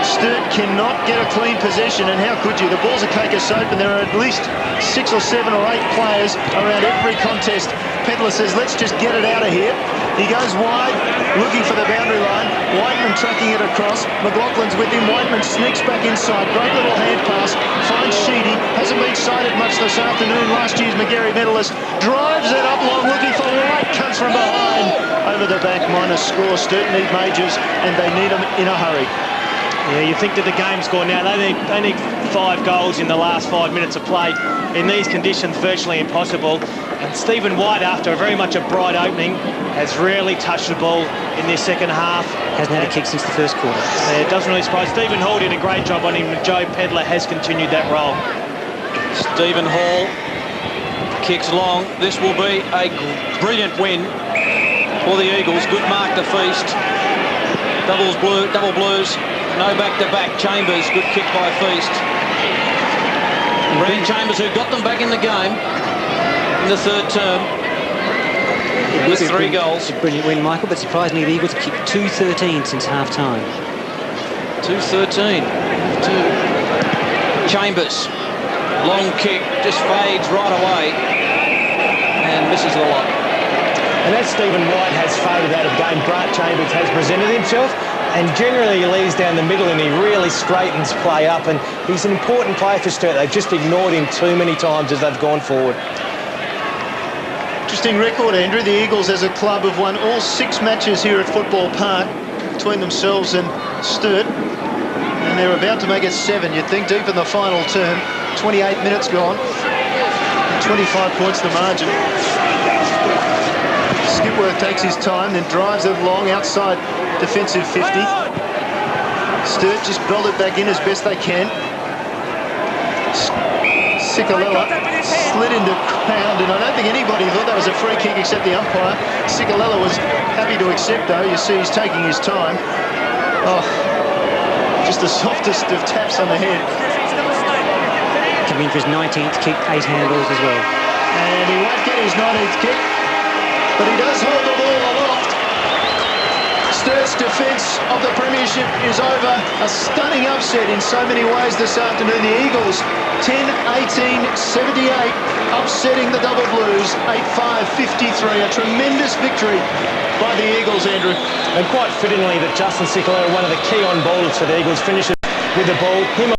Sturt cannot get a clean possession, and how could you? The ball's a cake of soap, and there are at least 6 or 7 or 8 players around every contest. Pedler says, let's just get it out of here. He goes wide, looking for the boundary line. Whiteman tracking it across. McLaughlin's with him. Whiteman sneaks back inside. Great little hand pass. Finds Sheedy. Hasn't been sighted much this afternoon. Last year's McGarry medalist. Drives it up long, looking for White. Comes from behind. Over the back, minus score. Sturt need majors, and they need them in a hurry. Yeah, you think that the game's gone now. They need 5 goals in the last 5 minutes of play. In these conditions, virtually impossible. And Stephen White, after very much a bright opening, has rarely touched the ball in this second half. Hasn't had a kick since the first quarter. Yeah, it doesn't really surprise. Stephen Hall did a great job on him, and Joe Pedler has continued that role. Stephen Hall kicks long. This will be a brilliant win for the Eagles. Good mark to Feast. Double Blues. No back-to-back. Chambers, good kick by Feast. Brad Chambers, who got them back in the game in the third term with 3 goals. A brilliant win, Michael, but surprisingly the Eagles have kicked 2-13 since half-time. 2-13. Chambers, long kick, just fades right away and misses the lot. And as Stephen White has faded out of game, Brant Chambers has presented himself, and generally he leads down the middle and he really straightens play up, and he's an important player for Sturt. They've just ignored him too many times as they've gone forward. Interesting record, Andrew. The Eagles as a club have won all 6 matches here at Football Park between themselves and Sturt, and they're about to make it 7. You'd think deep in the final term. 28 minutes gone, and 25 points the margin. Skipworth takes his time, then drives it long outside defensive 50. Sturt just build it back in as best they can. Sikalella slid into ground, and I don't think anybody thought that was a free kick except the umpire. Sikalella was happy to accept, though. You see he's taking his time. Oh, just the softest of taps on the head. Could be in for his 19th kick, 8 handballs as well. And he won't get his 19th kick, but he does hold the ball aloft. Sturt's defence of the premiership is over. A stunning upset in so many ways this afternoon. The Eagles 10-18-78 upsetting the Double Blues 8-5-53. A tremendous victory by the Eagles, Andrew. And quite fittingly that Justin Sicolero, one of the key on bowlers for the Eagles, finishes with the ball. Him